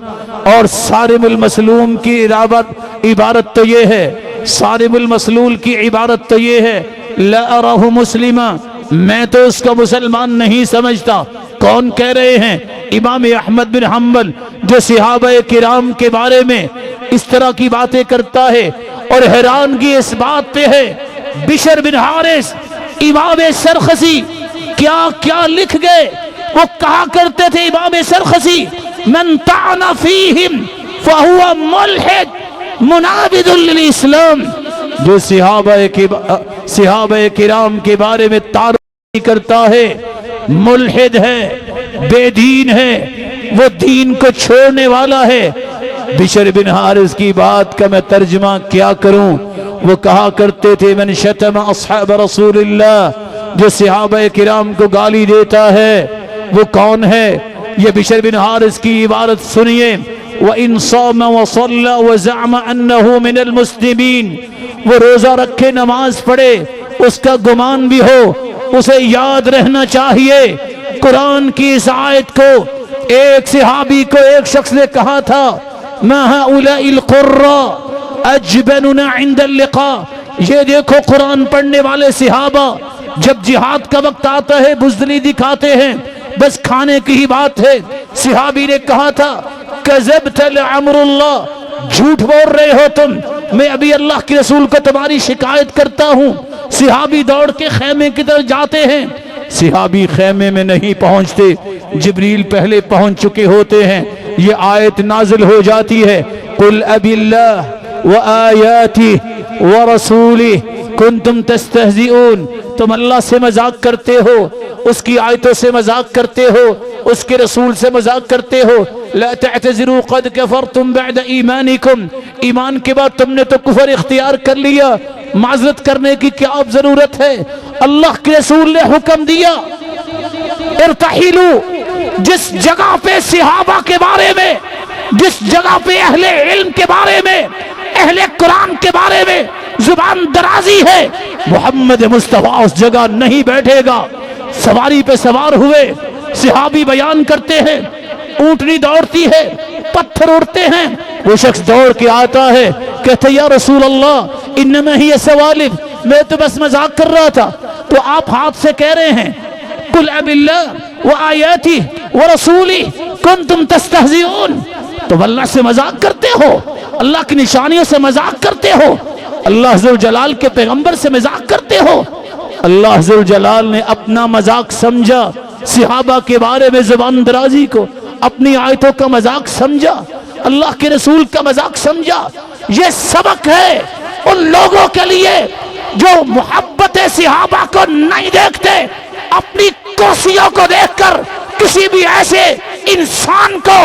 اور صارم المسلوم کی عبارت تو یہ ہے، صارم المسلول کی عبارت تو یہ ہے لا اراه مسلما، میں تو اس کو مسلمان نہیں سمجھتا۔ کون کہہ رہے ہیں؟ امام احمد بن حنبل، جو صحابہ کرام کے بارے میں اس طرح کی باتیں کرتا ہے۔ اور حیرانگی اس بات پہ ہے بشر بن حارث امام سرخسی کیا کیا لکھ گئے۔ وہ کہا کرتے تھے امام سرخسی من طعن فیہم فہو ملحد منابذ للاسلام، جو صحابہ کرام کے بارے میں تعریف کرتا ہے ملحد ہے، بے دین ہے، وہ دین کو چھوڑنے والا ہے۔ بشر بن حارث کی بات کا میں ترجمہ کیا کروں؟ وہ کہا کرتے تھے من شتم اصحاب رسول اللہ، جو صحابہ کرام کو گالی دیتا ہے وہ کون ہے؟ یہ بشر بن حارث کی عبارت سنیے، وَإِن صَامَ وَصَلَّى وَزَعْمَ أَنَّهُ مِنَ الْمُسْلِمِينَ، وہ روزہ رکھے نماز پڑھے اس کا گمان بھی ہو، اسے یاد رہنا چاہیے قرآن کی اس آیت کو۔ ایک صحابی کو ایک شخص نے کہا تھا مَا هَؤُلَاءِ الْقُرَّاء أَجْبَنُنَا عِنْدَ اللِّقَاءِ، یہ دیکھو قرآن پڑھنے والے صحابہ جب جہاد کا وقت آتا ہے بزدلی دکھاتے ہیں، بس کھانے کی ہی بات ہے۔ صحابی نے کہا تھا کذبت لعمر اللہ، جھوٹ بول رہے ہو تم، میں ابھی اللہ کے رسول کو تمہاری شکایت کرتا ہوں۔ صحابی دوڑ کے خیمے کی طرف جاتے ہیں، صحابی خیمے میں نہیں پہنچتے، جبریل پہلے پہنچ چکے ہوتے ہیں۔ یہ آیت نازل ہو جاتی ہے قل ابی اللہ وآیاتہ ورسولہ کنتم تستہزئون، تم اللہ سے مذاق کرتے ہو، اس کی آیتوں سے مذاق کرتے ہو، اس کے رسول سے مذاق کرتے ہو۔ لا تعتذروا قد کفرتم بعد ایمانکم، ایمان کے بعد تم نے تو کفر اختیار کر لیا، معذرت کرنے کی کیا اب ضرورت ہے؟ اللہ کے رسول نے حکم دیا ارتحلوا، جس جگہ پہ صحابہ کے بارے میں، جس جگہ پہ اہل علم کے بارے میں، اہل قرآن کے بارے میں زبان درازی ہے، محمد مصطفیٰ اس جگہ نہیں بیٹھے گا۔ سواری پہ سوار ہوئے، صحابی بیان کرتے ہیں، اونٹنی دوڑتی ہے، پتھر اڑتے ہیں، وہ شخص دوڑ کے آتا ہے، کہتے یا رسول اللہ انما ہی سوالف، میں تو بس مذاق کر رہا تھا۔ تو آپ ہاتھ سے کہہ رہے ہیں قل اب اللہ وآیاتہ ورسولہ کنتم تستہزئون، تم اللہ سے مذاق کرتے ہو، اللہ کی نشانیوں سے مذاق کرتے ہو، اللہ عز و جلال کے پیغمبر سے مذاق کرتے ہو۔ اللہ ذل جلال نے اپنا مذاق سمجھا، صحابہ کے بارے میں زبان درازی کو اپنی آیتوں کا مذاق سمجھا، اللہ کے رسول کا مذاق سمجھا۔ یہ سبق ہے ان لوگوں کے لیے جو محبت صحابہ کو نہیں دیکھتے، اپنی کرسیوں کو دیکھ کر کسی بھی ایسے انسان کو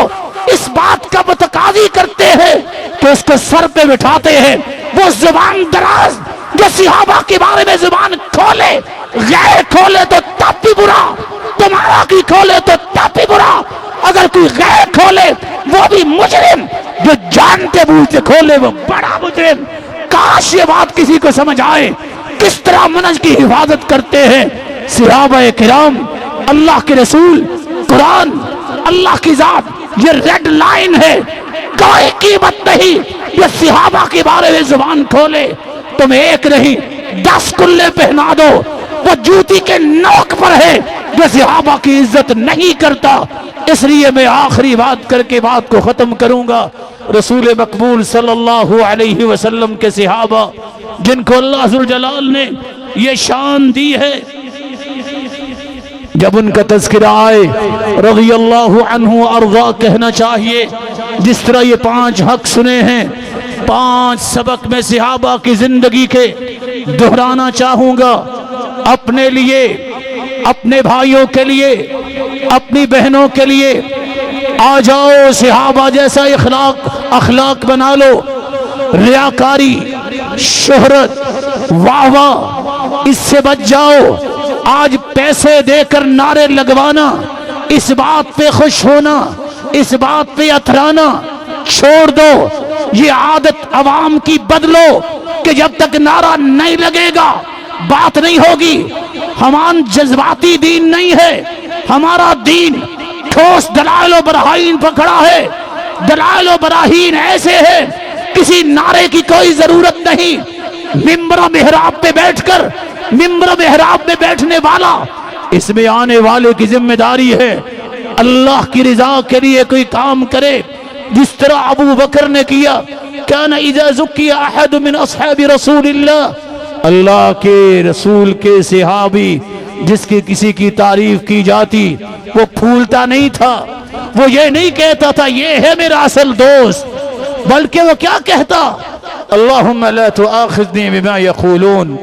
اس بات کا متقاضی کرتے ہیں کہ اس کو سر پہ بٹھاتے ہیں۔ وہ زبان دراز جو صحابہ کے بارے میں زبان کھولے، غیر کھولے تو تب بھی برا، تمہارا کی کھولے تو تب بھی برا، اگر کوئی غیر کھولے وہ بھی مجرم، جو جانتے بوجھتے کھولے وہ بڑا مجرم۔ کاش یہ بات کسی کو سمجھ آئے کس طرح منہج کی حفاظت کرتے ہیں صحابہ کرام، اللہ کے رسول، قرآن، اللہ کی ذات۔ یہ ریڈ لائن ہے، کوئی قیمت نہیں یہ صحابہ کے بارے میں زبان کھولے۔ تم ایک نہیں 10 کلے پہنا دو، وہ جوتی کے نوک پر ہے جو صحابہ کی عزت نہیں کرتا۔ اس لیے میں آخری بات کر کے بات کو ختم کروں گا۔ رسول مقبول صلی اللہ علیہ وسلم کے صحابہ جن کو اللہ ذو الجلال نے یہ شان دی ہے، جب ان کا تذکرہ آئے رضی اللہ عنہ ارضا کہنا چاہیے۔ جس طرح یہ 5 حق سنے ہیں، 5 سبق میں صحابہ کی زندگی کے دہرانا چاہوں گا، اپنے لیے، اپنے بھائیوں کے لیے، اپنی بہنوں کے لیے۔ آ جاؤ صحابہ جیسا اخلاق بنا لو۔ ریاکاری، شہرت، واہ واہ، اس سے بچ جاؤ۔ آج پیسے دے کر نعرے لگوانا، اس بات پہ خوش ہونا، اس بات پہ اترانا چھوڑ دو۔ یہ عادت عوام کی بدلو کہ جب تک نعرہ نہیں لگے گا بات نہیں ہوگی۔ ہمان جذباتی دین نہیں ہے، ہمارا دین ٹھوس دلائل و براہین پکڑا ہے۔ دلائل و براہین ایسے ہیں، کسی نعرے کی کوئی ضرورت نہیں۔ ممبر و محراب پہ بیٹھ کر، ممبر و محراب میں بیٹھنے والا، اس میں آنے والے کی ذمہ داری ہے اللہ کی رضا کے لیے کوئی کام کرے، جس طرح ابو بکر نے کیا۔ کان اذا زکی احد من اصحاب رسول اللہ کے رسول کے صحابی جس کی کسی کی تعریف کی جاتی وہ پھولتا نہیں تھا، وہ یہ نہیں کہتا تھا یہ ہے میرا اصل دوست، بلکہ وہ کیا کہتا؟ اللہم لا تؤاخذنی بما یقولون،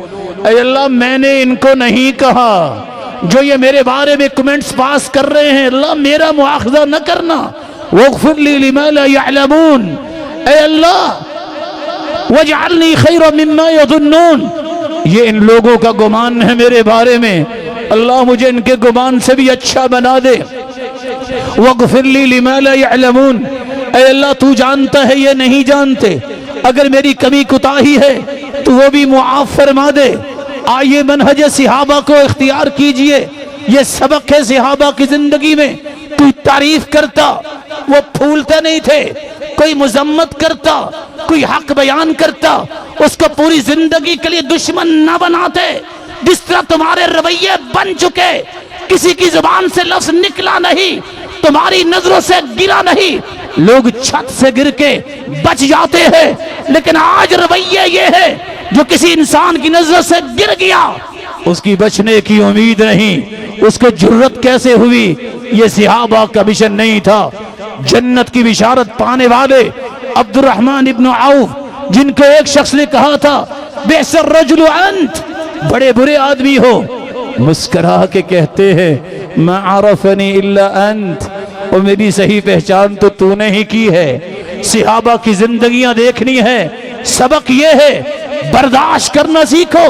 اے اللہ میں نے ان کو نہیں کہا، جو یہ میرے بارے میں کمنٹس پاس کر رہے ہیں اللہ میرا مؤاخذہ نہ کرنا۔ واغفر لی لما لا یعلمون، اے اللہ واجعلنی خیرا مما یظنون، یہ ان لوگوں کا گمان ہے میرے بارے میں، اللہ مجھے ان کے گمان سے بھی اچھا بنا دے۔ واغفر لی لما لا یعلمون، اے اللہ تو جانتا ہے یہ نہیں جانتے، اگر میری کمی کوتاہی ہے تو وہ بھی معاف فرما دے۔ آئیے منہج صحابہ کو اختیار کیجئے، یہ سبق ہے صحابہ کی زندگی میں۔ کوئی تعریف کرتا وہ پھولتے نہیں تھے، کوئی مذمت کرتا، کوئی حق بیان کرتا اس کو پوری زندگی کے لیے دشمن نہ بناتے۔ جس طرح تمہارے رویے بن چکے، کسی کی زبان سے لفظ نکلا نہیں، تمہاری نظروں سے گرا نہیں، لوگ چھت سے گر کے بچ جاتے ہیں، لیکن آج رویے یہ ہے جو کسی انسان کی نظروں سے گر گیا اس کی بچنے کی امید نہیں، اس کو جرت کیسے ہوئی؟ یہ صحابہ کا مشن نہیں تھا۔ جنت کی بشارت پانے والے عبد الرحمن ابن عوف جن کو ایک شخص نے کہا تھا بئس الرجل انت، بڑے برے آدمی ہو، مسکرا کے کہتے ہیں ما عرفنی الا انت، اور میری صحیح پہچان تو نے ہی کی ہے۔ صحابہ کی زندگیاں دیکھنی ہے، سبق یہ ہے برداشت کرنا سیکھو۔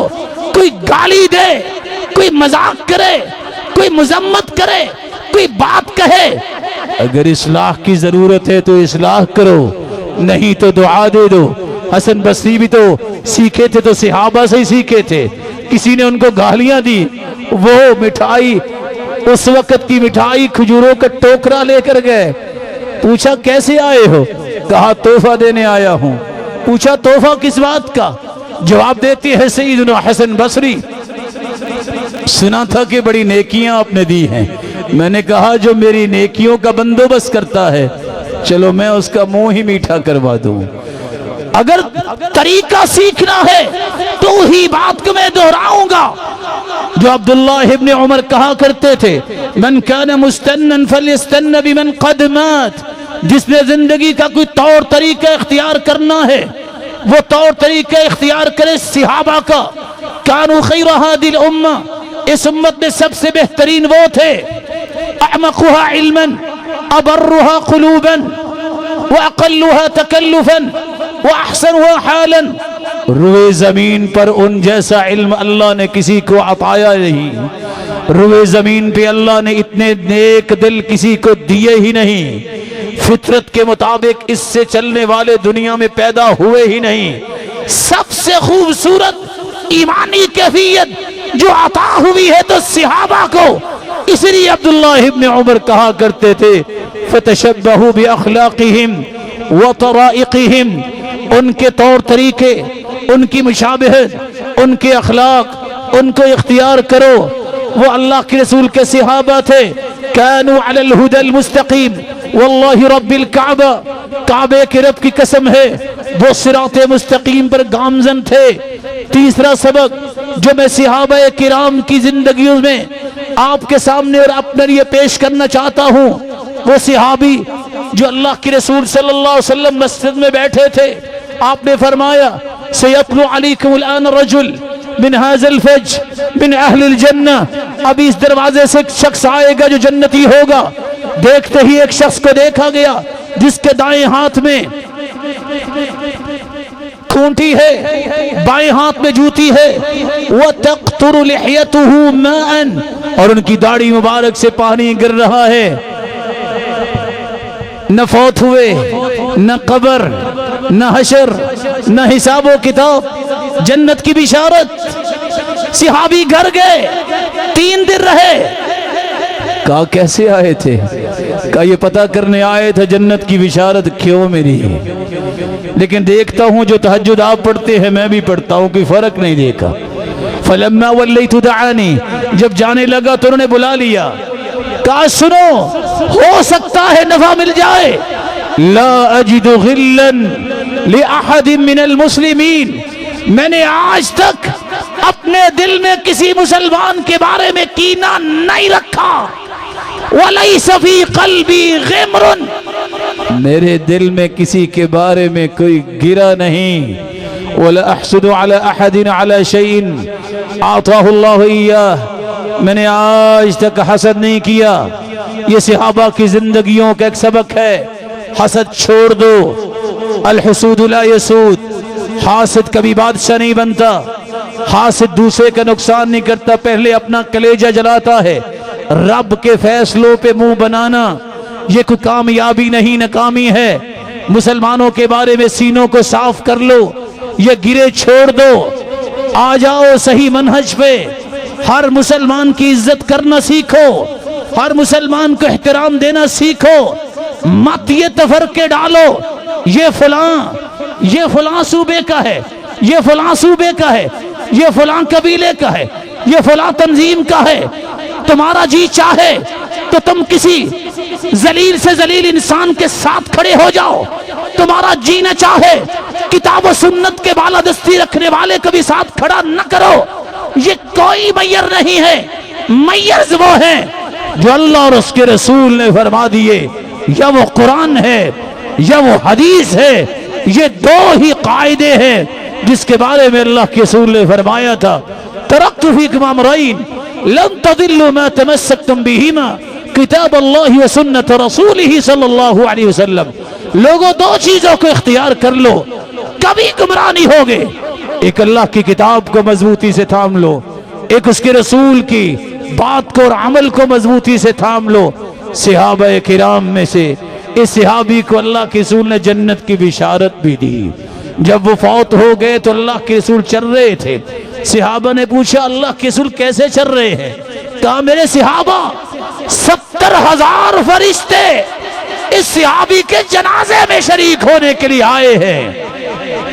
کوئی گالی دے، کوئی مذاق کرے، کوئی مذمت کرے، کوئی بات کہے، اگر اصلاح کی ضرورت ہے تو اصلاح کرو، نہیں تو دعا دے دو۔ حسن بصری بھی تو سیکھے تھے تو صحابہ سے ہی سیکھے تھے، کسی نے ان کو گالیاں دی، وہ مٹھائی، اس وقت کی مٹھائی کھجوروں کا ٹوکرا لے کر گئے، پوچھا کیسے آئے ہو؟ کہا تحفہ دینے آیا ہوں۔ پوچھا تحفہ کس بات کا؟ جواب دیتے ہیں سیدنا حسن بصری سنا تھا کہ بڑی نیکیاں آپ نے دی ہیں، میں نے کہا جو میری نیکیوں کا بندوبست کرتا ہے چلو میں اس کا منہ ہی میٹھا کروا دوں۔ اگر طریقہ سیکھنا ہے تو وہی بات کو میں دہراؤں گا جو عبداللہ ابن عمر کہا کرتے تھے، من کان مستنن فلیستن بمن قد مات، جس نے زندگی کا کوئی طور طریقہ اختیار کرنا ہے وہ طور طریقہ اختیار کرے صحابہ کا۔ کانوا خیر ہذہ الامہ، اس امت میں سب سے بہترین وہ تھے، اعمقها علما ابرها قلوبا واقلها تکلفا واحسنها حالا۔ روئے زمین پر ان جیسا علم اللہ نے کسی کو عطایا نہیں، روئے زمین پہ اللہ نے اتنے نیک دل کسی کو دیے ہی نہیں، فطرت کے مطابق اس سے چلنے والے دنیا میں پیدا ہوئے ہی نہیں۔ سب سے خوبصورت ایمانی کیفیت جو عطا ہوئی ہے تو صحابہ کو، اس لیے عبداللہ ابن عمر کہا کرتے تھے فَتَشَبَّهُ بِأَخْلَاقِهِمْ وَطَرَائِقِهِمْ، ان کے طور طریقے، ان کی مشابہت، ان کے اخلاق، ان کو اختیار کرو۔ وہ اللہ کے رسول کے صحابہ تھے، كانوا على الهدى المستقيم والله رب الكعبہ، کعبے کے رب کی قسم ہے وہ صراط مستقیم پر گامزن تھے۔ تیسرا سبق جو میں صحابہ کرام کی زندگیوں میں آپ کے سامنے اور اپنے لیے پیش کرنا چاہتا ہوں، وہ صحابی جو اللہ کے رسول صلی اللہ علیہ وسلم مسجد میں بیٹھے تھے، آپ نے فرمایا سَيَطْلُعُ عَلَيْكُمُ الْآنَ رَجُلٌ من هذا الفج من اہل الجنہ، ابھی اس دروازے سے ایک شخص آئے گا جو جنتی ہوگا۔ دیکھتے ہی ایک شخص کو دیکھا گیا جس کے دائیں ہاتھ میں کھونٹی ہے، بائیں ہاتھ میں جوتی ہے، وَتَقْطُرُ لِحْيَتُهُ مَاءً، اور ان کی داڑھی مبارک سے پانی گر رہا ہے۔ نہ فوت ہوئے، نہ قبر، نہ حشر، نہ حساب و کتاب، جنت کی بشارت۔ صحابی گھر گئے، 3 دن رہے۔ کہا کیسے آئے تھے؟ کہا یہ پتہ کرنے آئے تھے جنت کی بشارت کیوں میری ہے، لیکن دیکھتا ہوں جو تہجد آپ پڑھتے ہیں میں بھی پڑھتا ہوں، کوئی فرق نہیں دیکھا۔ فلما ولیت دعانی، جب جانے لگا تو انہوں نے بلا لیا، کہا سنو ہو سکتا ہے نفع مل جائے۔ لا اجد غلا لأحد من المسلمین، میں نے آج تک اپنے دل میں کسی مسلمان کے بارے میں کینہ نہیں رکھا۔ وَلَيْسَ فِي قَلْبِي غِمْرٌ، میرے دل میں کسی کے بارے میں کوئی گرا نہیں۔ وَلَا أَحْسُدُ عَلَى أَحَدٍ عَلَى شَيْءٍ أَعْطَاهُ اللَّهُ إِيَّاهُ، میں نے آج تک حسد نہیں کیا۔ یہ صحابہ کی زندگیوں کا ایک سبق ہے، حسد چھوڑ دو۔ الحسود لا يسود، حاسد کبھی بادشاہ نہیں بنتا، حاسد دوسرے کا نقصان نہیں کرتا، پہلے اپنا کلیجہ جلاتا ہے۔ رب کے فیصلوں پہ منہ بنانا یہ کوئی کامیابی نہیں، ناکامی ہے۔ مسلمانوں کے بارے میں سینوں کو صاف کر لو، یہ گرے چھوڑ دو، آ جاؤ صحیح منہج پہ۔ ہر مسلمان کی عزت کرنا سیکھو، ہر مسلمان کو احترام دینا سیکھو، مت یہ تفرقے ڈالو یہ فلاں صوبے کا ہے، یہ فلاں صوبے کا ہے، یہ فلاں قبیلے کا ہے، یہ فلاں تنظیم کا ہے۔ تمہارا جی چاہے تو تم کسی ذلیل سے ذلیل انسان کے ساتھ کھڑے ہو جاؤ، تمہارا جی نہ چاہے کتاب و سنت کے بالادستی رکھنے والے کو بھی ساتھ کھڑا نہ کرو۔ یہ کوئی میئر نہیں ہے، میئرز وہ ہیں جو اللہ اور اس کے رسول نے فرما دیے، یا وہ قرآن ہے یا وہ حدیث ہے۔ یہ 2 ہی قاعدے ہیں جس کے بارے میں اللہ کے رسول نے فرمایا تھا، ترکت فیکم امرین لن تضلوا ما تمسکتم بہما کتاب اللہ و سنت رسولہ صلی اللہ علیہ وسلم۔ لوگوں 2 چیزوں کو اختیار کر لو، کبھی گمراہ نہیں ہوگے۔ ایک اللہ کی کتاب کو مضبوطی سے تھام لو، ایک اس کے رسول کی بات کو اور عمل کو مضبوطی سے تھام لو۔ صحابہ کرام میں سے اس صحابی کو اللہ کے رسول نے جنت کی بشارت بھی دی۔ جب وہ فوت ہو گئے تو اللہ کے رسول چل رہے تھے، صحابہ نے پوچھا اللہ کے رسول کیسے چل رہے ہیں؟ کہا میرے صحابہ 70,000 فرشتے اس صحابی کے جنازے میں شریک ہونے کے لیے آئے ہیں۔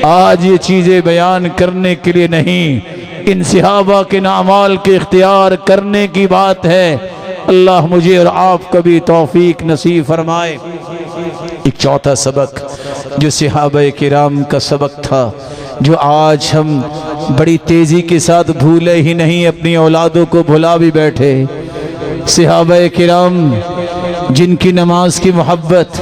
آج یہ چیزیں بیان کرنے کے لیے نہیں، ان صحابہ کے اعمال کے اختیار کرنے کی بات ہے۔ اللہ مجھے اور آپ کو بھی توفیق نصیب فرمائے۔ ایک چوتھا سبق جو صحابہ کرام کا سبق تھا، جو آج ہم بڑی تیزی کے ساتھ بھولے ہی نہیں، اپنی اولادوں کو بھلا بھی بیٹھے۔ صحابہ کرام جن کی نماز کی محبت،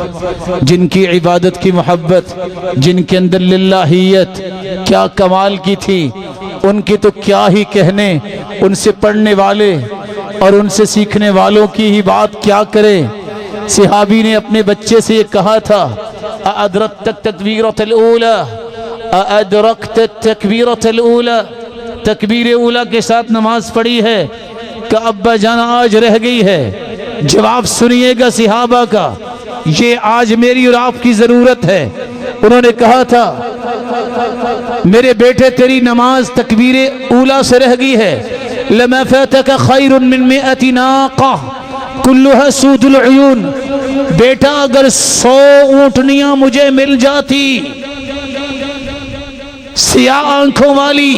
جن کی عبادت کی محبت، جن کے اندر للہیت کیا کمال کی تھی، ان کی تو کیا ہی کہنے، ان سے پڑھنے والے اور ان سے سیکھنے والوں کی ہی بات کیا کرے۔ صحابی نے اپنے بچے سے یہ کہا تھا، اَأَدْرَكْتَ التَّكْبِيرَةَ الْأُولَى اَأَدْرَكْتَ التَّكْبِيرَةَ الْأُولَى، تکبیر اولا کے ساتھ نماز پڑھی ہے کہ ابا جان آج رہ گئی ہے؟ جواب سنیے گا صحابہ کا، یہ آج میری اور آپ کی ضرورت ہے۔ انہوں نے کہا تھا، میرے بیٹے تیری نماز تکبیر اولا سے رہ گئی ہے، لَمَا فَاتَكَ خَيْرٌ مِّن مِّئَةِ نَاقَةٍ كُلُّهَا سُودُ الْعُيُونِ، بیٹا اگر 100 اونٹنیاں مجھے مل جاتی سیاہ آنکھوں والی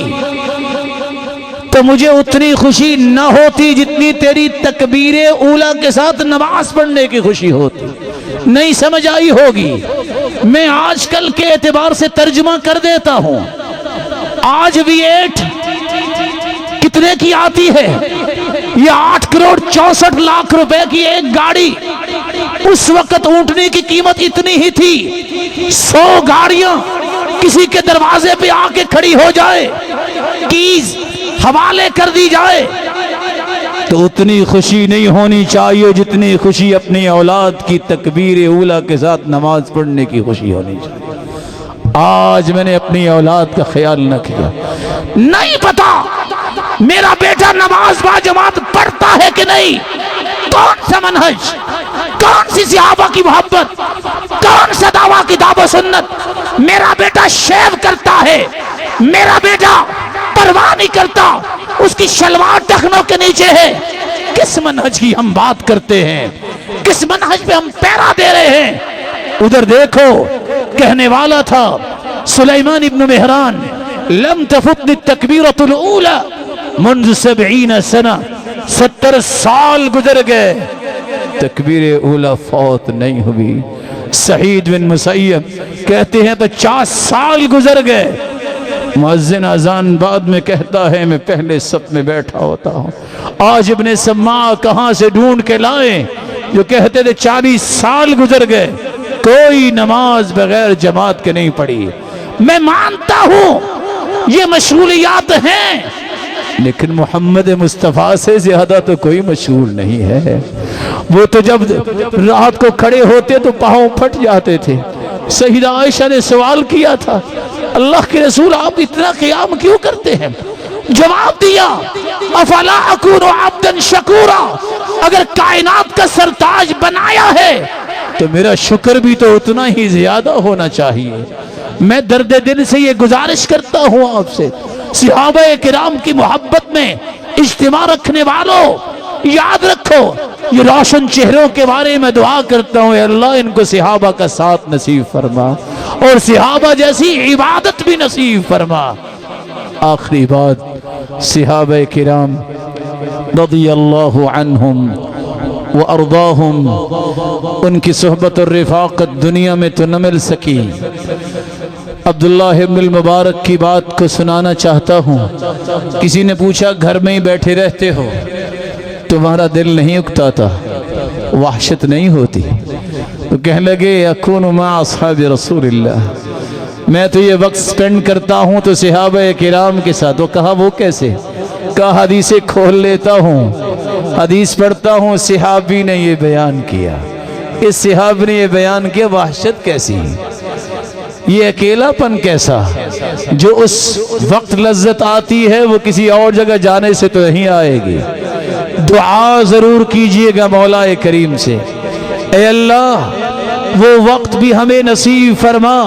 تو مجھے اتنی خوشی نہ ہوتی جتنی تیری تکبیر اولا کے ساتھ نماز پڑھنے کی خوشی ہوتی۔ نہیں سمجھ آئی ہوگی، میں آج کل کے اعتبار سے ترجمہ کر دیتا ہوں۔ آج V8 کتنے کی آتی ہے؟ یہ 8 کروڑ 64 لاکھ روپے کی ایک گاڑی، اس وقت اونٹنی کی قیمت اتنی ہی تھی۔ 100 گاڑیاں کسی کے دروازے پہ آ کے کھڑی ہو جائے، کیز حوالے کر دی جائے تو اتنی خوشی نہیں ہونی چاہیے جتنی خوشی اپنی اولاد کی تکبیر اولا کے ساتھ نماز پڑھنے کی خوشی ہونی چاہیے۔ آج میں نے اپنی اولاد کا خیال نہ کیا، نہیں پتا میرا بیٹا نماز با جماعت پڑھتا ہے کہ نہیں، کون سا منہج، کون سی صحابہ کی محبت، کون سا دعویٰ کتاب و سنت۔ میرا بیٹا شیو کرتا ہے، میرا بیٹا پرواہ نہیں کرتا، اس کی شلوار ٹخنوں کے نیچے ہے۔ کس منہج کی ہم بات کرتے ہیں، کس منہج پہ ہم پیرا دے رہے ہیں؟ ادھر دیکھو، کہنے والا تھا سلیمان ابن مہران، لم تفت التکبیرۃ الاولی منذ 70 سنہ، 70 سال گزر گئے، تکبیر اولا فوت نہیں ہوئی۔ سعید بن مسیب کہتے ہیں 50 سال گزر گئے، مؤذن اذان بعد میں کہتا ہے میں پہلے صف میں بیٹھا ہوتا ہوں۔ آج ابن سماع کہاں سے ڈھونڈ کے لائیں جو کہتے تھے 40 سال گزر گئے، کوئی نماز بغیر جماعت کے نہیں پڑھی۔ میں مانتا ہوں یہ مشغولیات ہیں، لیکن محمد مصطفیٰ سے زیادہ تو کوئی مشغول نہیں ہے۔ وہ تو جب رات کو کھڑے ہوتے تو پاؤں پھٹ جاتے تھے۔ سیدہ عائشہ نے سوال کیا تھا، اللہ کے رسول آپ اتنا قیام کیوں کرتے ہیں؟ جواب دیا، افلا اکون عبدا شکورا، اگر کائنات کا سرتاج بنایا ہے تو میرا شکر بھی تو اتنا ہی زیادہ ہونا چاہیے۔ میں درد دل سے یہ گزارش کرتا ہوں آپ سے، صحابہ کرام کی محبت میں اجتماع رکھنے والوں، یاد رکھو یہ روشن چہروں کے بارے میں دعا کرتا ہوں، اے اللہ ان کو صحابہ کا ساتھ نصیب فرما اور صحابہ جیسی عبادت بھی نصیب فرما۔ آخری بات، صحابہ کرام رضی اللہ عنہم وارضاہم، ان کی صحبت اور رفاقت دنیا میں تو نہ مل سکی۔ عبداللہ ابن المبارک کی بات کو سنانا چاہتا ہوں۔ کسی نے پوچھا گھر میں ہی بیٹھے رہتے ہو، تمہارا دل نہیں اکتا تھا، وحشت نہیں ہوتی؟ تو کہنے لگے اکون مع اصحاب رسول اللہ، میں تو یہ وقت سپینڈ کرتا ہوں تو صحابہ کرام کے ساتھ۔ وہ کہا وہ کیسے؟ کہا حدیثیں کھول لیتا ہوں، حدیث پڑھتا ہوں، صحابی نے یہ بیان کیا، اس صحابی نے یہ بیان کیا، وحشت کیسی، یہ اکیلا پن کیسا؟ جو اس وقت لذت آتی ہے وہ کسی اور جگہ جانے سے تو نہیں آئے گی۔ دعا ضرور کیجئے گا مولا کریم سے، اے اللہ وہ وقت بھی ہمیں نصیب فرما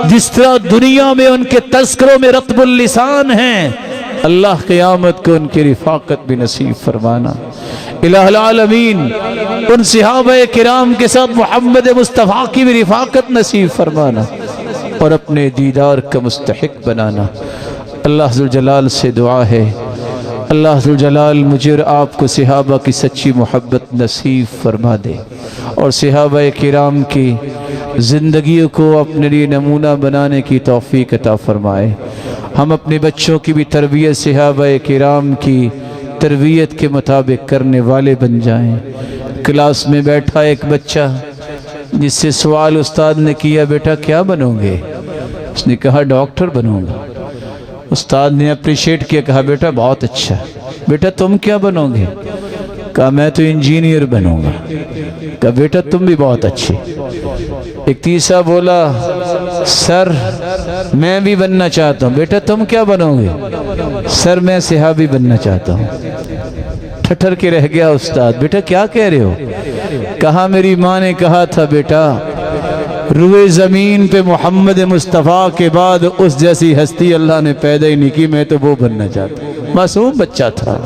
جس طرح دنیا میں ان کے تذکروں میں رطب اللسان ہیں، اللہ قیامت کو ان کی رفاقت بھی نصیب فرمانا۔ الہ العالمین ان صحابہ کرام کے ساتھ محمد مصطفیٰ کی بھی رفاقت نصیب فرمانا اور اپنے دیدار کا مستحق بنانا۔ اللہ ذوالجلال سے دعا ہے اللہ ذوالجلال مجھے اور آپ کو صحابہ کی سچی محبت نصیب فرما دے، اور صحابہ کرام کی زندگیوں کو اپنے لیے نمونہ بنانے کی توفیق عطا فرمائے۔ ہم اپنے بچوں کی بھی تربیت صحابہ کرام کی تربیت کے مطابق کرنے والے بن جائیں۔ کلاس میں بیٹھا ایک بچہ، جس سے سوال استاد نے کیا بیٹا کیا بنو گے؟ اس نے کہا ڈاکٹر بنوں گا۔ استاد نے اپریشیٹ کیا، کہا بیٹا بہت اچھا، بیٹا تم کیا بنو گے؟ کہا میں تو انجینئر بنوں گا۔ کہا بیٹا تم بھی بہت اچھے۔ ایک تیسرا بولا سر میں بھی بننا چاہتا ہوں۔ بیٹا تم کیا بنو گے؟ سر میں صحابی بننا چاہتا ہوں۔ ٹھٹر کے رہ گیا استاد، بیٹا کیا کہہ رہے ہو؟ کہا میری ماں نے کہا تھا بیٹا روئے زمین پہ محمد مصطفیٰ کے بعد اس جیسی ہستی اللہ نے پیدا ہی نہیں کی، میں تو وہ بننا چاہتا ہوں۔ معصوم بچہ تھا۔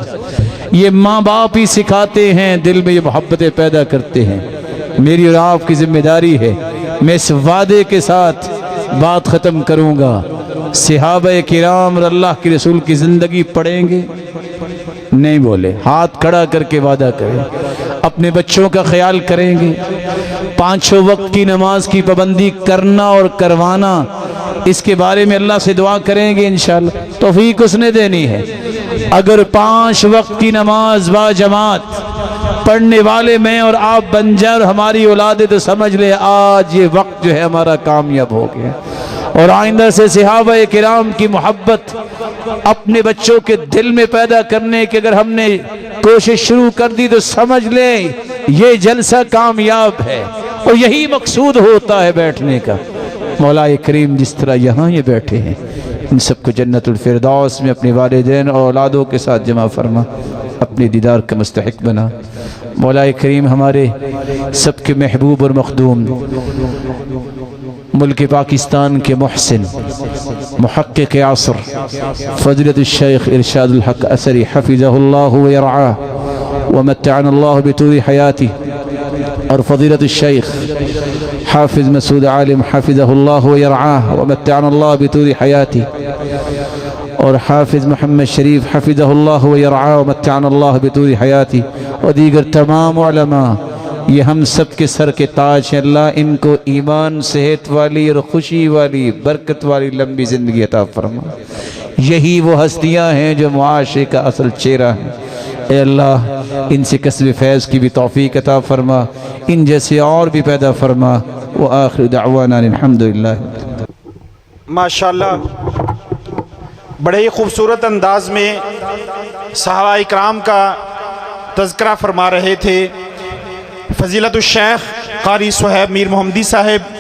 یہ ماں باپ ہی سکھاتے ہیں، دل میں یہ محبتیں پیدا کرتے ہیں۔ میری اور آپ کی ذمہ داری ہے، میں اس وعدے کے ساتھ بات ختم کروں گا، صحابہ کرام اور اللہ کے رسول کی زندگی پڑھیں گے؟ نہیں بولے، ہاتھ کھڑا کر کے وعدہ کریں۔ اپنے بچوں کا خیال کریں گے، پانچوں وقت کی نماز کی پابندی کرنا اور کروانا، اس کے بارے میں اللہ سے دعا کریں گے انشاءاللہ، توفیق اس نے دینی ہے۔ اگر 5 وقت کی نماز با جماعت پڑھنے والے میں اور آپ بن جائیں اور ہماری اولادیں، تو سمجھ لے آج یہ وقت جو ہے ہمارا کامیاب ہو گیا۔ اور آئندہ سے صحابہ کرام کی محبت اپنے بچوں کے دل میں پیدا کرنے کی اگر ہم نے کوشش شروع کر دی تو سمجھ لیں یہ جلسہ کامیاب ہے، اور یہی مقصود ہوتا ہے بیٹھنے کا۔ مولا کریم جس طرح یہاں یہ بیٹھے ہیں، ان سب کو جنت الفردوس میں اپنے والدین اور اولادوں کے ساتھ جمع فرما، اپنے دیدار کا مستحق بنا۔ مولا کریم ہمارے سب کے محبوب اور مخدوم ملک پاکستان کے محسن محقق عصر فضیلت الشیخ ارشاد الحق اثری حفظہ اللہ ویرعاہ ومتعنا اللہ بطول حیاتی، اور فضیلت الشیخ حافظ مسعود عالم حفظہ اللہ ویرعاہ ومتعنا اللہ بطول حیاتی، اور حافظ محمد شریف حفظہ اللہ ویرعاہ ومتعنا اللہ بطول حیاتی، اور دیگر تمام علماء، یہ ہم سب کے سر کے تاج ہیں۔ اللہ ان کو ایمان، صحت والی اور خوشی والی، برکت والی لمبی زندگی عطا فرما۔ یہی وہ ہستیاں ہیں جو معاشرے کا اصل چہرہ ہیں۔ اے اللہ ان سے کسب فیض کی بھی توفیق عطا فرما، ان جیسے اور بھی پیدا فرما۔ وآخر دعوانا الحمدللہ۔ ماشاءاللہ بڑے ہی خوبصورت انداز میں صحابہ اکرام کا تذکرہ فرما رہے تھے فضیلت الشیخ قاری صہیب میر محمدی صاحب